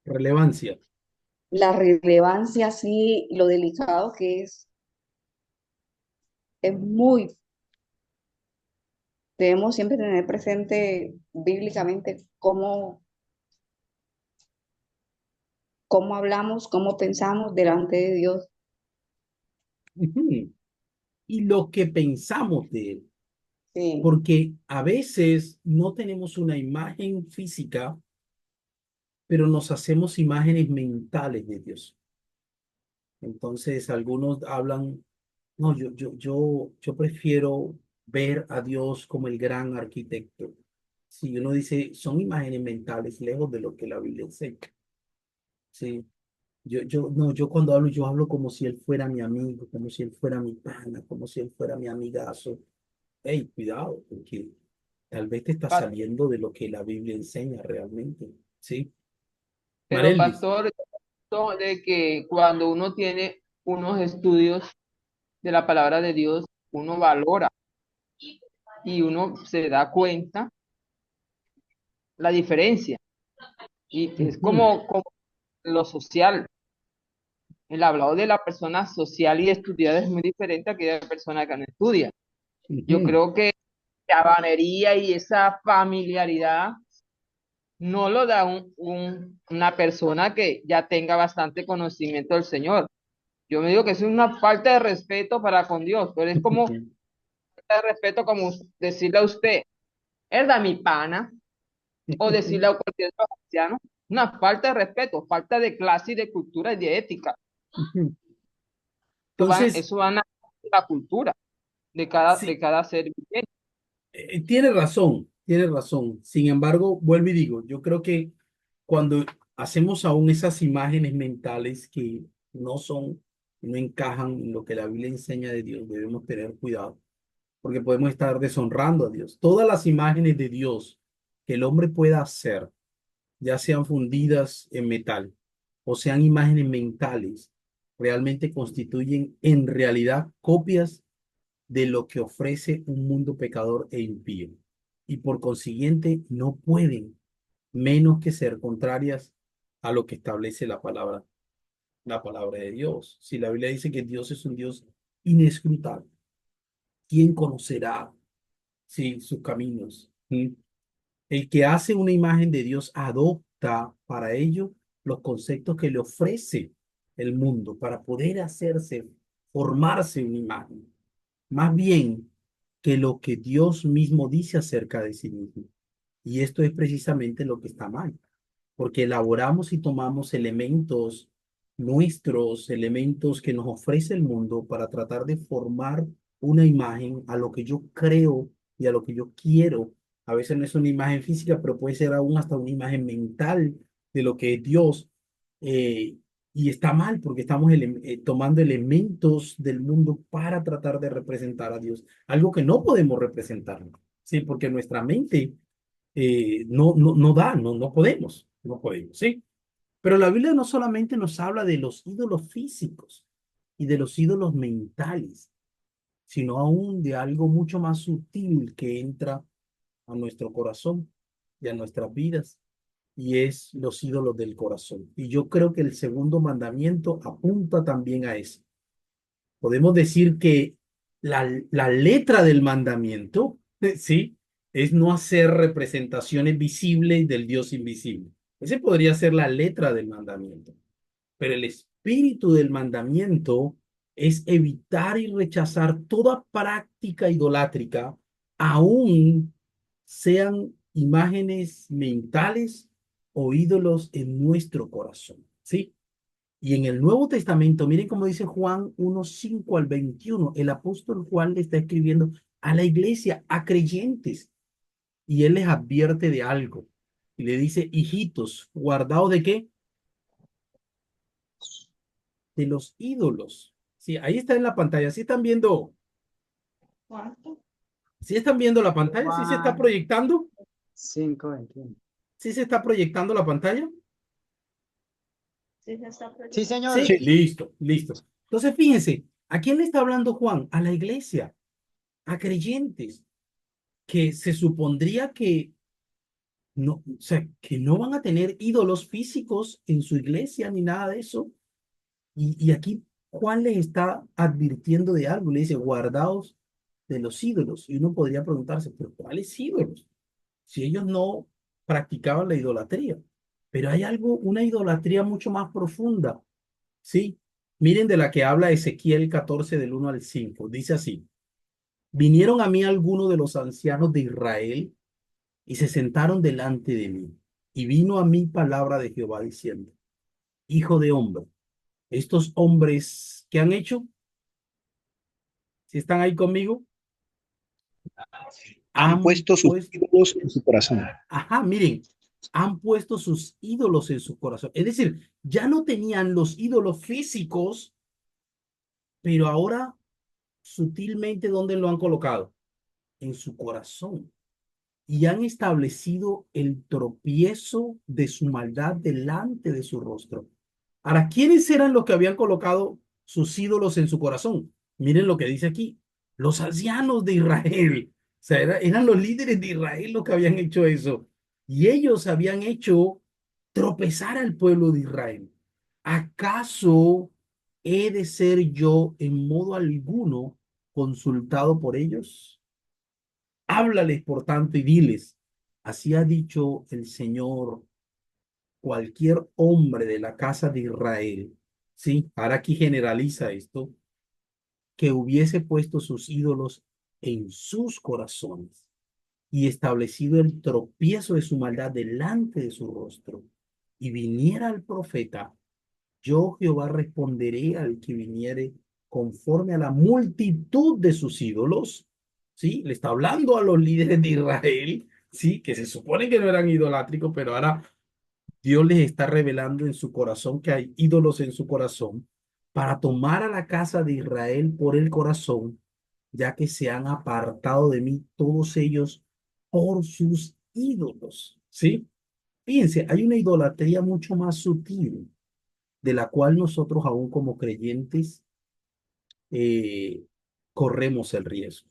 Relevancia. la relevancia, sí, lo delicado que es debemos siempre tener presente bíblicamente cómo hablamos, cómo pensamos delante de Dios. Ujú. Y lo que pensamos de Él. Sí, Porque a veces no tenemos una imagen física, pero nos hacemos imágenes mentales de Dios. Entonces, algunos hablan, no, yo prefiero ver a Dios como el gran arquitecto. Si uno dice, son imágenes mentales lejos de lo que la Biblia enseña. Sí, no, yo cuando hablo, yo hablo como si él fuera mi amigo, como si él fuera mi pana, como si él fuera mi amigazo. Hey, cuidado, porque tal vez te está Pa- saliendo de lo que la Biblia enseña realmente. ¿Sí? Pero Marelis. pastor, esto de que cuando uno tiene unos estudios de la palabra de Dios, uno valora y uno se da cuenta la diferencia. Y es Ujú, como lo social. El hablado de la persona social y estudiada es muy diferente a aquella persona que no estudia. Yo ujú. creo que la banería y esa familiaridad no lo da una persona que ya tenga bastante conocimiento del Señor. Yo me digo que es una falta de respeto para con Dios, pero es como falta de respeto como decirle a usted, ¿verdad, mi pana? O decirle a cualquier otro anciano. Una falta de respeto, falta de clase y de cultura y de ética. Ujú. Entonces, Eso van a la cultura de sí, cada ser viviente. tiene razón, tiene razón. Sin embargo, vuelvo y digo, yo creo que cuando hacemos aún esas imágenes mentales que no son, no encajan en lo que la Biblia enseña de Dios, debemos tener cuidado, porque podemos estar deshonrando a Dios. Todas las imágenes de Dios que el hombre pueda hacer, ya sean fundidas en metal o sean imágenes mentales, realmente constituyen en realidad copias de lo que ofrece un mundo pecador e impío. Y por consiguiente no pueden menos que ser contrarias a lo que establece la palabra de Dios. Si la Biblia dice que Dios es un Dios inescrutable, ¿quién conocerá sus caminos? ¿Mm? El que hace una imagen de Dios adopta para ello los conceptos que le ofrece el mundo para poder hacerse, formarse una imagen. Más bien que lo que Dios mismo dice acerca de sí mismo. Y esto es precisamente lo que está mal, porque elaboramos y tomamos elementos nuestros, elementos que nos ofrece el mundo para tratar de formar una imagen a lo que yo creo y a lo que yo quiero. A veces no es una imagen física, pero puede ser aún hasta una imagen mental de lo que es Dios. Eh, y está mal porque estamos tomando elementos del mundo para tratar de representar a Dios, algo que no podemos representar, ¿sí? Porque nuestra mente no da, no podemos, no podemos, ¿sí? Pero la Biblia no solamente nos habla de los ídolos físicos y de los ídolos mentales, sino aún de algo mucho más sutil que entra a nuestro corazón y a nuestras vidas, y es los ídolos del corazón. Y yo creo que el segundo mandamiento apunta también a eso. Podemos decir que la letra del mandamiento, ¿sí? Es no hacer representaciones visibles del Dios invisible. Ese podría ser la letra del mandamiento. Pero el espíritu del mandamiento es evitar y rechazar toda práctica idolátrica, aun sean imágenes mentales o ídolos en nuestro corazón, ¿sí? Y en el Nuevo Testamento, miren cómo dice Juan 1:5 al 21, el apóstol Juan le está escribiendo a la iglesia, a creyentes, y él les advierte de algo. Y le dice, hijitos, guardaos de qué? De los ídolos. Sí, ahí está en la pantalla. ¿Sí están viendo? ¿Sí están viendo la pantalla? ¿Sí se está Juan proyectando? 5:21. ¿Sí se está proyectando la pantalla? Sí, señor. Sí, Sí. listo, listo. Entonces, fíjense, ¿a quién le está hablando Juan? A la iglesia, a creyentes, que se supondría que no, o sea, que no van a tener ídolos físicos en su iglesia ni nada de eso. Y aquí Juan les está advirtiendo de algo, le dice, guardaos de los ídolos. Y uno podría preguntarse, pero ¿cuáles ídolos? Si ellos no practicaban la idolatría. Pero hay algo, una idolatría mucho más profunda, ¿sí? Miren de la que habla Ezequiel 14 del 1 al 5. Dice así, vinieron a mí algunos de los ancianos de Israel y se sentaron delante de mí. Y vino a mí palabra de Jehová diciendo, hijo de hombre, estos hombres, ¿qué han hecho? Si están ahí conmigo, Han han puesto sus puesto, ídolos en su corazón. ajá, miren, han puesto sus ídolos en su corazón. Es decir, ya no tenían los ídolos físicos, pero ahora sutilmente, ¿dónde lo han colocado? En su corazón. Y han establecido el tropiezo de su maldad delante de su rostro. Ahora, ¿quiénes eran los que habían colocado sus ídolos en su corazón? Miren lo que dice aquí, los ancianos de Israel. O sea, eran los líderes de Israel los que habían hecho eso. Y ellos habían hecho tropezar al pueblo de Israel. ¿Acaso he de ser yo en modo alguno consultado por ellos? Háblales, por tanto, y diles, así ha dicho el Señor, cualquier hombre de la casa de Israel, ¿sí? Ahora aquí generaliza esto, que hubiese puesto sus ídolos en sus corazones y establecido el tropiezo de su maldad delante de su rostro. y viniera el profeta, yo Jehová responderé al que viniere conforme a la multitud de sus ídolos. ¿Sí? Le está hablando a los líderes de Israel, ¿sí? Que se supone que no eran idolátricos, pero ahora Dios les está revelando en su corazón que hay ídolos en su corazón para tomar a la casa de Israel por el corazón, ya que se han apartado de mí todos ellos por sus ídolos. ¿Sí? Fíjense, hay una idolatría mucho más sutil de la cual nosotros aún como creyentes eh, corremos el riesgo.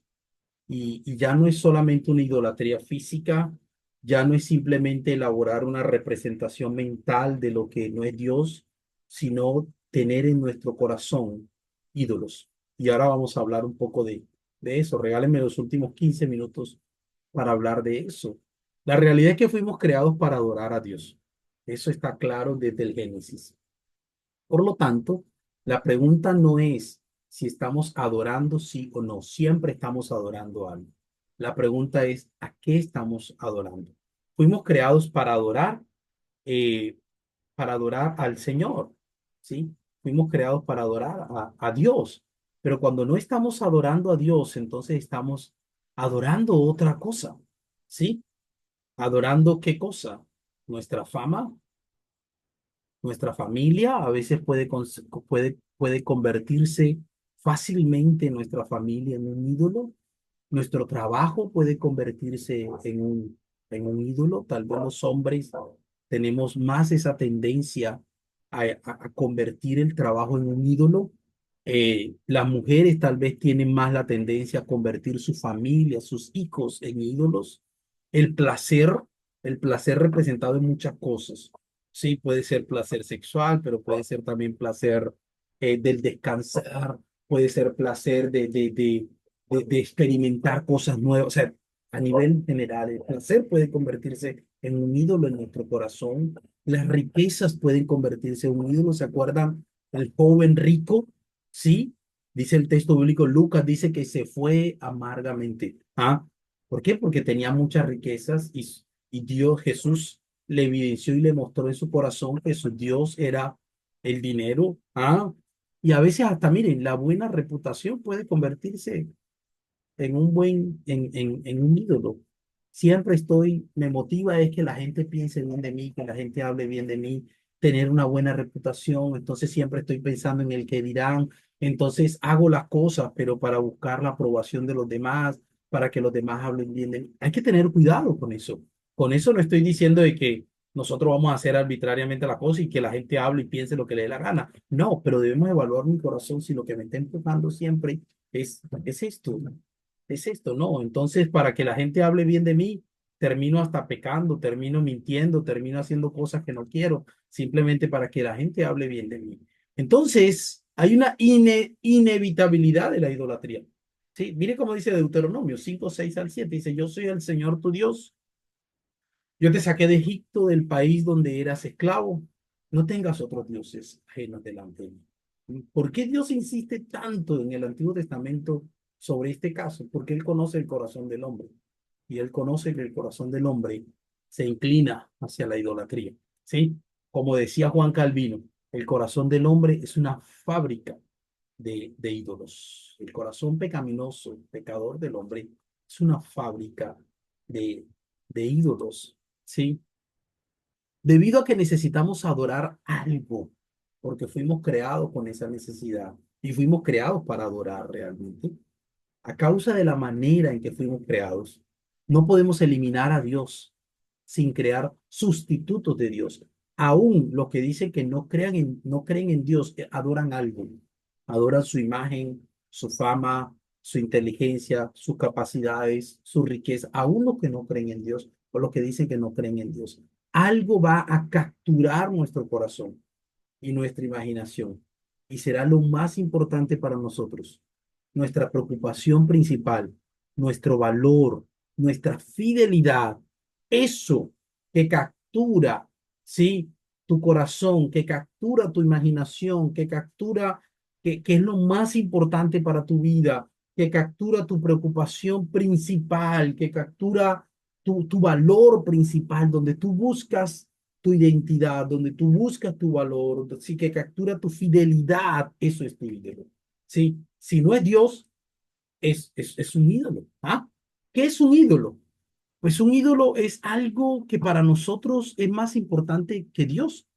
Y ya no es solamente una idolatría física, ya no es simplemente elaborar una representación mental de lo que no es Dios, sino tener en nuestro corazón ídolos. Y ahora vamos a hablar un poco de eso. Regálenme los últimos 15 minutos para hablar de eso. La realidad es que fuimos creados para adorar a Dios. Eso está claro desde el Génesis. Por lo tanto, la pregunta no es si estamos adorando sí o no. Siempre estamos adorando algo. La pregunta es ¿a qué estamos adorando? Fuimos creados eh, para adorar al Señor, ¿sí? Fuimos creados para adorar a Dios. Pero cuando no estamos adorando a Dios, entonces estamos adorando otra cosa, ¿sí? ¿Adorando qué cosa? Nuestra fama, nuestra familia a veces puede convertirse fácilmente nuestra familia en un ídolo. Nuestro trabajo puede convertirse en un ídolo. Tal vez los hombres tenemos más esa tendencia a convertir el trabajo en un ídolo. Las mujeres tal vez tienen más la tendencia a convertir su familia, sus hijos en ídolos. El placer, el placer representado en muchas cosas. Sí, puede ser placer sexual, pero puede ser también placer del descansar, puede ser placer de experimentar cosas nuevas. O sea, a nivel general, el placer puede convertirse en un ídolo en nuestro corazón. Las riquezas pueden convertirse en un ídolo. ¿Se acuerdan? El joven rico, ¿sí? Dice el texto bíblico, Lucas dice que se fue amargamente. ¿Ah? ¿Por qué? Porque tenía muchas riquezas y Dios, Jesús, le evidenció y le mostró en su corazón que su Dios era el dinero. ¿Ah? Y a veces hasta, miren, la buena reputación puede convertirse en un ídolo. Siempre me motiva es que la gente piense bien de mí, que la gente hable bien de mí, tener una buena reputación. Entonces siempre estoy pensando en el que dirán. Entonces hago las cosas, pero para buscar la aprobación de los demás, para que los demás hablen bien de mí. Hay que tener cuidado con eso. Con eso no estoy diciendo de que nosotros vamos a hacer arbitrariamente la cosa y que la gente hable y piense lo que le dé la gana. No, pero debemos evaluar mi corazón si lo que me está empujando siempre es esto. Es esto, ¿no? Entonces, para que la gente hable bien de mí, termino hasta pecando, termino mintiendo, termino haciendo cosas que no quiero, simplemente para que la gente hable bien de mí. Entonces, hay una inevitabilidad de la idolatría. Sí, mire cómo dice Deuteronomio 5, 6 al 7. Dice, yo soy el Señor tu Dios. Yo te saqué de Egipto, del país donde eras esclavo. No tengas otros dioses ajenos delante de mí. ¿Por qué Dios insiste tanto en el Antiguo Testamento sobre este caso? Porque Él conoce el corazón del hombre. Y Él conoce que el corazón del hombre se inclina hacia la idolatría. ¿Sí? Como decía Juan Calvino, el corazón del hombre es una fábrica de ídolos. El corazón pecaminoso, pecador del hombre, es una fábrica de, de ídolos. ¿Sí? Debido a que necesitamos adorar algo, porque fuimos creados con esa necesidad y fuimos creados para adorar realmente, a causa de la manera en que fuimos creados, no podemos eliminar a Dios sin crear sustitutos de Dios. Aún los que dicen que no creen en Dios, adoran algo, adoran su imagen, su fama, su inteligencia, sus capacidades, su riqueza, aún los que no creen en Dios o los que dicen que no creen en Dios. Algo va a capturar nuestro corazón y nuestra imaginación y será lo más importante para nosotros, nuestra preocupación principal, nuestro valor, nuestra fidelidad, eso que captura, ¿sí? Tu corazón, que captura tu imaginación, que captura, que es lo más importante para tu vida, que captura tu preocupación principal, que captura tu valor principal, donde tú buscas tu identidad, donde tú buscas tu valor, sí, que captura tu fidelidad, eso es tu ídolo. ¿Sí? Si no es Dios, es un ídolo. ¿Ah? ¿Qué es un ídolo? Pues un ídolo es algo que para nosotros es más importante que Dios.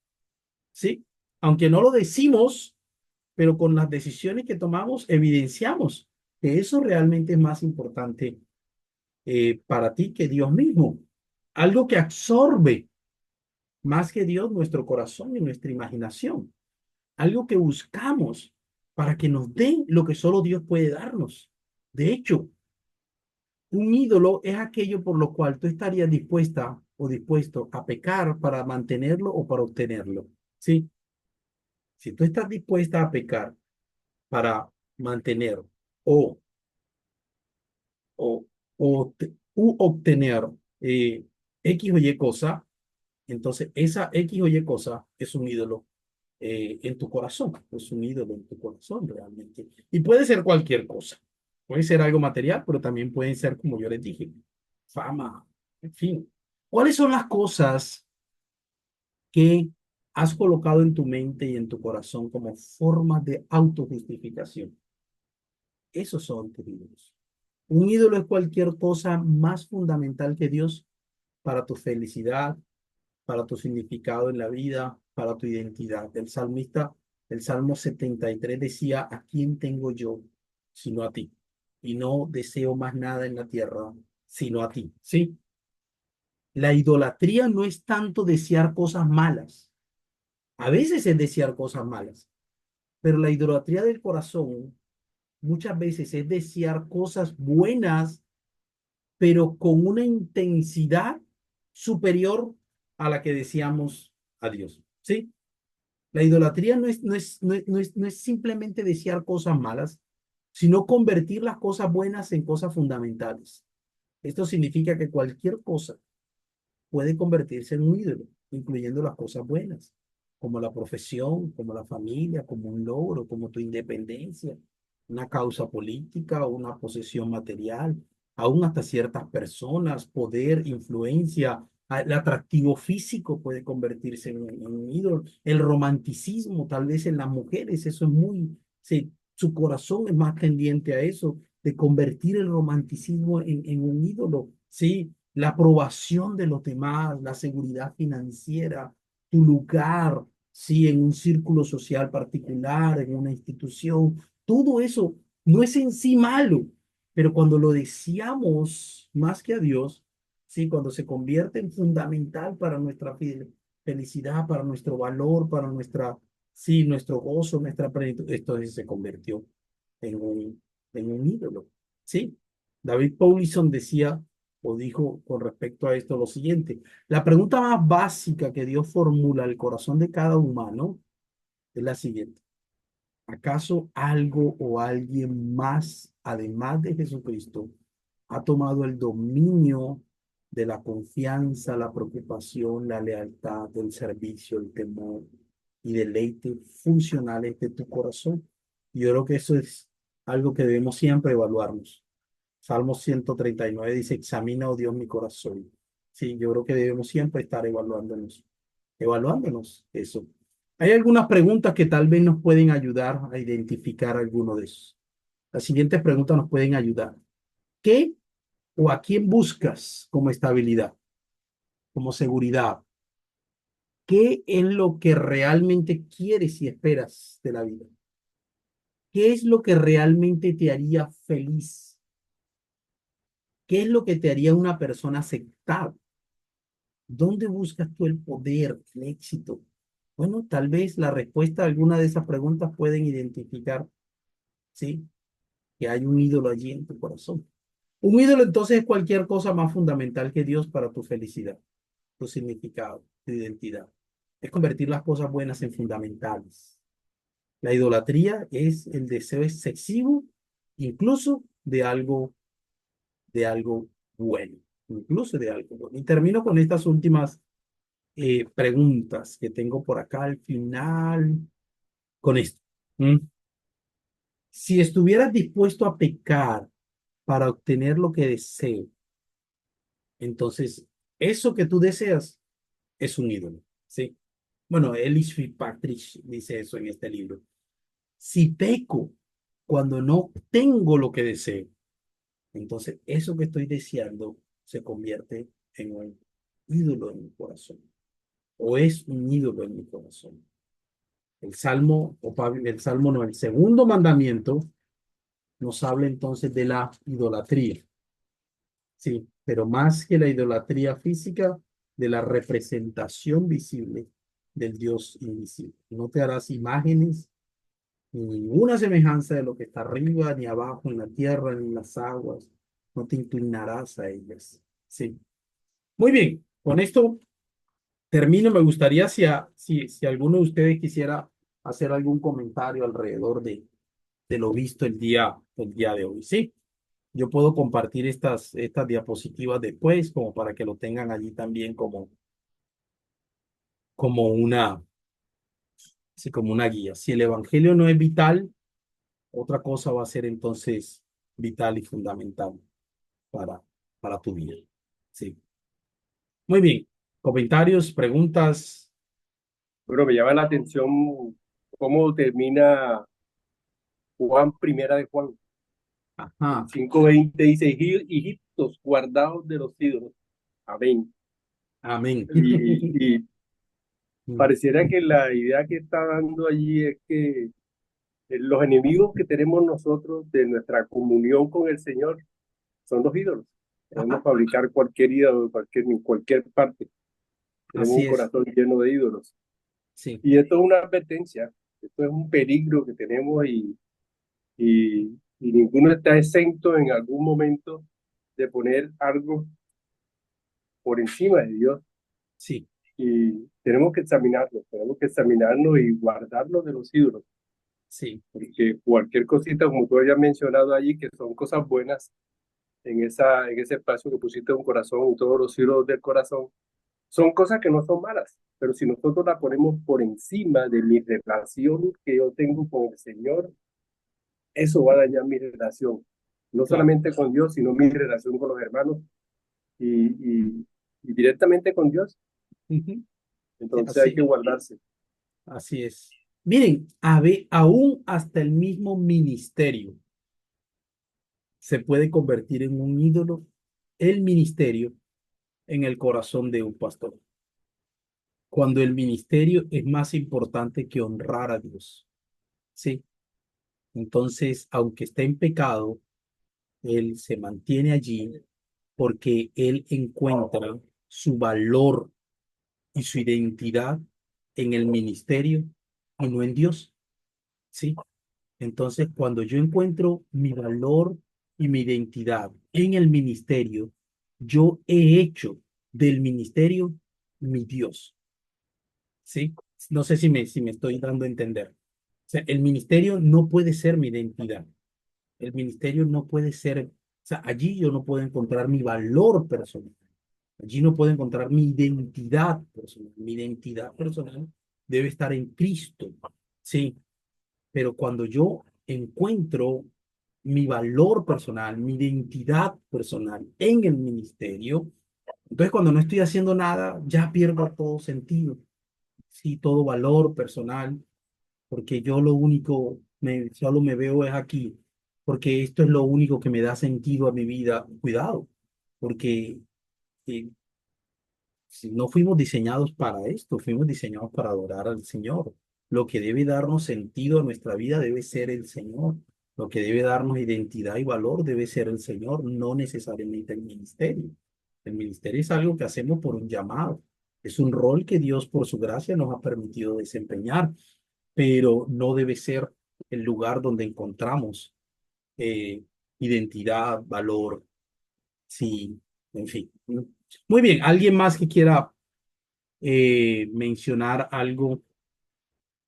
¿Sí? Aunque no lo decimos, pero con las decisiones que tomamos evidenciamos que eso realmente es más importante para ti que Dios mismo. Algo que absorbe más que Dios nuestro corazón y nuestra imaginación. Algo que buscamos para que nos den lo que solo Dios puede darnos. De hecho, un ídolo es aquello por lo cual tú estarías dispuesta o dispuesto a pecar para mantenerlo o para obtenerlo. ¿Sí? Si tú estás dispuesta a pecar para mantener o, o, u obtener X o Y cosa, entonces esa X o Y cosa es un ídolo en tu corazón, es un ídolo en tu corazón realmente. Y puede ser cualquier cosa. Puede ser algo material, pero también pueden ser, como yo les dije, fama, en fin. ¿Cuáles son las cosas que has colocado en tu mente y en tu corazón como formas de autojustificación? Esos son tus ídolos. Un ídolo es cualquier cosa más fundamental que Dios para tu felicidad, para tu significado en la vida, para tu identidad. El salmista, el Salmo 73 decía, ¿a quién tengo yo sino a ti? Y no deseo más nada en la tierra sino a ti. ¿Sí? La idolatría no es tanto desear cosas malas. A veces es desear cosas malas, pero la idolatría del corazón muchas veces es desear cosas buenas pero con una intensidad superior a la que deseamos a Dios. ¿Sí? La idolatría no es simplemente desear cosas malas, sino convertir las cosas buenas en cosas fundamentales. Esto significa que cualquier cosa puede convertirse en un ídolo, incluyendo las cosas buenas, como la profesión, como la familia, como un logro, como tu independencia, una causa política o una posesión material, aún hasta ciertas personas, poder, influencia, el atractivo físico puede convertirse en un ídolo, el romanticismo, tal vez en las mujeres, eso es muy, sí, su corazón es más tendiente a eso, de convertir el romanticismo en un ídolo, sí, la aprobación de los demás, la seguridad financiera, tu lugar, sí, en un círculo social particular, en una institución, todo eso no es en sí malo, pero cuando lo deseamos más que a Dios, sí, cuando se convierte en fundamental para nuestra felicidad, para nuestro valor, para nuestra, sí, nuestro gozo, nuestra plenitud, esto se convirtió en en un ídolo, sí. David Paulison decía o dijo con respecto a esto lo siguiente: la pregunta más básica que Dios formula al corazón de cada humano es la siguiente: ¿acaso algo o alguien más, además de Jesucristo, ha tomado el dominio de la confianza, la preocupación, la lealtad, el servicio, el temor y deleite funcionales de tu corazón? Y yo creo que eso es algo que debemos siempre evaluarnos. Salmo 139 dice, examina, oh Dios, mi corazón. Sí, yo creo que debemos siempre estar evaluándonos eso. Hay algunas preguntas que tal vez nos pueden ayudar a identificar alguno de esos. Las siguientes preguntas nos pueden ayudar. ¿Qué o a quién buscas como estabilidad, como seguridad? ¿Qué es lo que realmente quieres y esperas de la vida? ¿Qué es lo que realmente te haría feliz? ¿Qué es lo que te haría una persona aceptable? ¿Dónde buscas tú el poder, el éxito? Bueno, tal vez la respuesta a alguna de esas preguntas pueden identificar, ¿sí? Que hay un ídolo allí en tu corazón. Un ídolo entonces es cualquier cosa más fundamental que Dios para tu felicidad, tu significado, tu identidad. Es convertir las cosas buenas en fundamentales. La idolatría es el deseo excesivo, incluso de algo bueno, incluso de algo bueno. Y termino con estas últimas preguntas que tengo por acá al final con esto. ¿Mm? Si estuvieras dispuesto a pecar para obtener lo que deseo, entonces eso que tú deseas es un ídolo. Sí. Bueno, Ellis Fitzpatrick dice eso en este libro. Si peco cuando no tengo lo que deseo, entonces eso que estoy deseando se convierte en un ídolo en mi corazón, o es un ídolo en mi corazón. El Salmo, el Salmo no, el segundo mandamiento nos habla entonces de la idolatría. Sí, pero más que la idolatría física, de la representación visible del Dios invisible. No te harás imágenes ni ninguna semejanza de lo que está arriba, ni abajo, en la tierra, ni en las aguas. No te inclinarás a ellas. Sí. Muy bien, con esto termino. Me gustaría si alguno de ustedes quisiera hacer algún comentario alrededor de lo visto el día de hoy. Sí. Yo puedo compartir estas diapositivas después, como para que lo tengan allí también como una, sí, como una guía. Si el evangelio no es vital, otra cosa va a ser entonces vital y fundamental para, para tu vida. Sí. Muy bien. Comentarios, preguntas. Bueno, me llama la atención cómo termina Juan, primera de Juan. Ajá. 5:20 dice, hijitos guardados de los ídolos. Amén. Amén. Y pareciera que la idea que está dando allí es que los enemigos que tenemos nosotros de nuestra comunión con el Señor son los ídolos. Podemos Ajá. fabricar cualquier ídolo en cualquier parte. Tenemos Así un es. corazón lleno de ídolos. Sí. Y esto es una advertencia, esto es un peligro que tenemos y ninguno está exento en algún momento de poner algo por encima de Dios. Sí. Y tenemos que examinarnos y guardarnos de los ídolos, Sí. porque cualquier cosita, como tú habías mencionado allí, que son cosas buenas en ese espacio que pusiste un corazón y todos los ídolos del corazón, son cosas que no son malas, pero si nosotros la ponemos por encima de mi relación que yo tengo con el Señor, eso va a dañar mi relación, no Claro. solamente con Dios, sino mi relación con los hermanos y directamente con Dios. Ujú. Sí, Entonces hay que así. guardarse. Así es. Miren, aún hasta el mismo ministerio se puede convertir en un ídolo, el ministerio, en el corazón de un pastor. Cuando el ministerio es más importante que honrar a Dios. Sí. Entonces, aunque esté en pecado, él se mantiene allí porque él encuentra su valor y su identidad en el ministerio y no en Dios. Sí. Entonces, cuando yo encuentro mi valor y mi identidad en el ministerio, yo he hecho del ministerio mi Dios. ¿Sí? No sé si me estoy dando a entender. O sea, el ministerio no puede ser mi identidad. El ministerio no puede ser, o sea, allí yo no puedo encontrar mi valor personal. Allí no puedo encontrar mi identidad personal. Mi identidad personal debe estar en Cristo. Sí, pero cuando yo encuentro mi valor personal, mi identidad personal en el ministerio, entonces cuando no estoy haciendo nada, ya pierdo todo sentido, sí, todo valor personal, porque yo lo único, solo me veo es aquí, porque esto es lo único que me da sentido a mi vida. Cuidado, porque eh, si no fuimos diseñados para esto, fuimos diseñados para adorar al Señor. Lo que debe darnos sentido a nuestra vida debe ser el Señor. Lo que debe darnos identidad y valor debe ser el Señor, no necesariamente el ministerio. El ministerio es algo que hacemos por un llamado. Es un rol que Dios, por su gracia, nos ha permitido desempeñar, pero no debe ser el lugar donde encontramos eh, identidad, valor, sí, en fin. Muy bien, ¿alguien más que quiera mencionar algo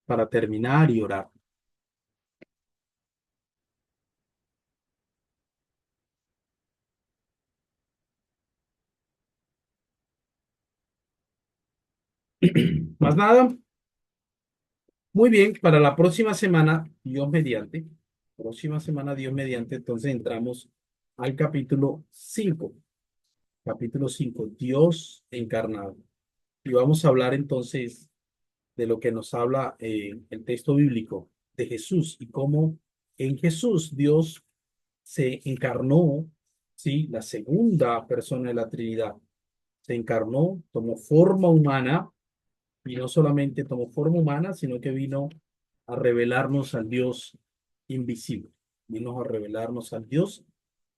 para terminar y orar? ¿Más nada? Muy bien, para la próxima semana, Dios mediante, entonces entramos al capítulo 5. Capítulo 5, Dios encarnado. Y vamos a hablar entonces de lo que nos habla el texto bíblico de Jesús y cómo en Jesús Dios se encarnó, ¿sí? La segunda persona de la Trinidad. Se encarnó, tomó forma humana y no solamente tomó forma humana, sino que vino a revelarnos al Dios invisible. Vino a revelarnos al Dios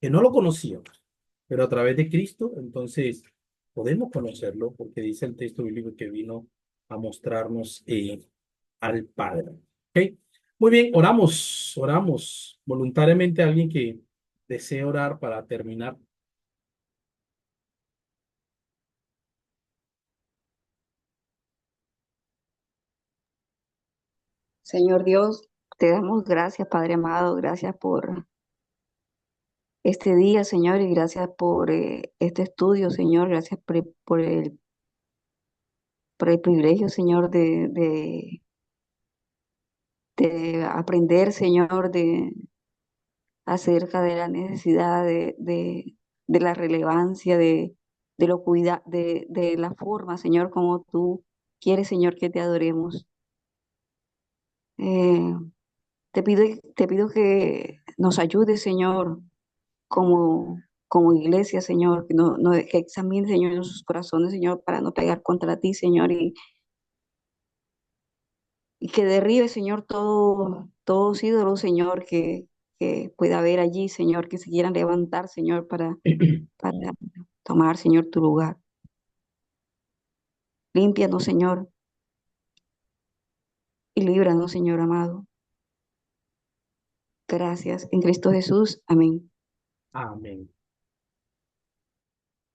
que no lo conocíamos, pero a través de Cristo, entonces podemos conocerlo porque dice el texto bíblico que vino a mostrarnos al Padre. ¿Ok? Muy bien, oramos voluntariamente a alguien que desee orar para terminar. Señor Dios, te damos gracias, Padre amado, gracias por este día, Señor, y gracias por este estudio, Señor, gracias por el privilegio, Señor, de aprender, Señor, acerca de la necesidad de la relevancia, de lo de la forma, Señor, como tú quieres, Señor, que te adoremos. Eh, te pido que nos ayudes, Señor, como iglesia, Señor, que examine, Señor, nuestros corazones, Señor, para no pegar contra ti, Señor, y que derribe, Señor, todos ídolos, Señor, que pueda haber allí, Señor, que se quieran levantar, Señor, para tomar, Señor, tu lugar. Límpianos, Señor, y líbranos, Señor amado. Gracias. En Cristo Jesús. Amén. Amén.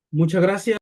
Muchas gracias.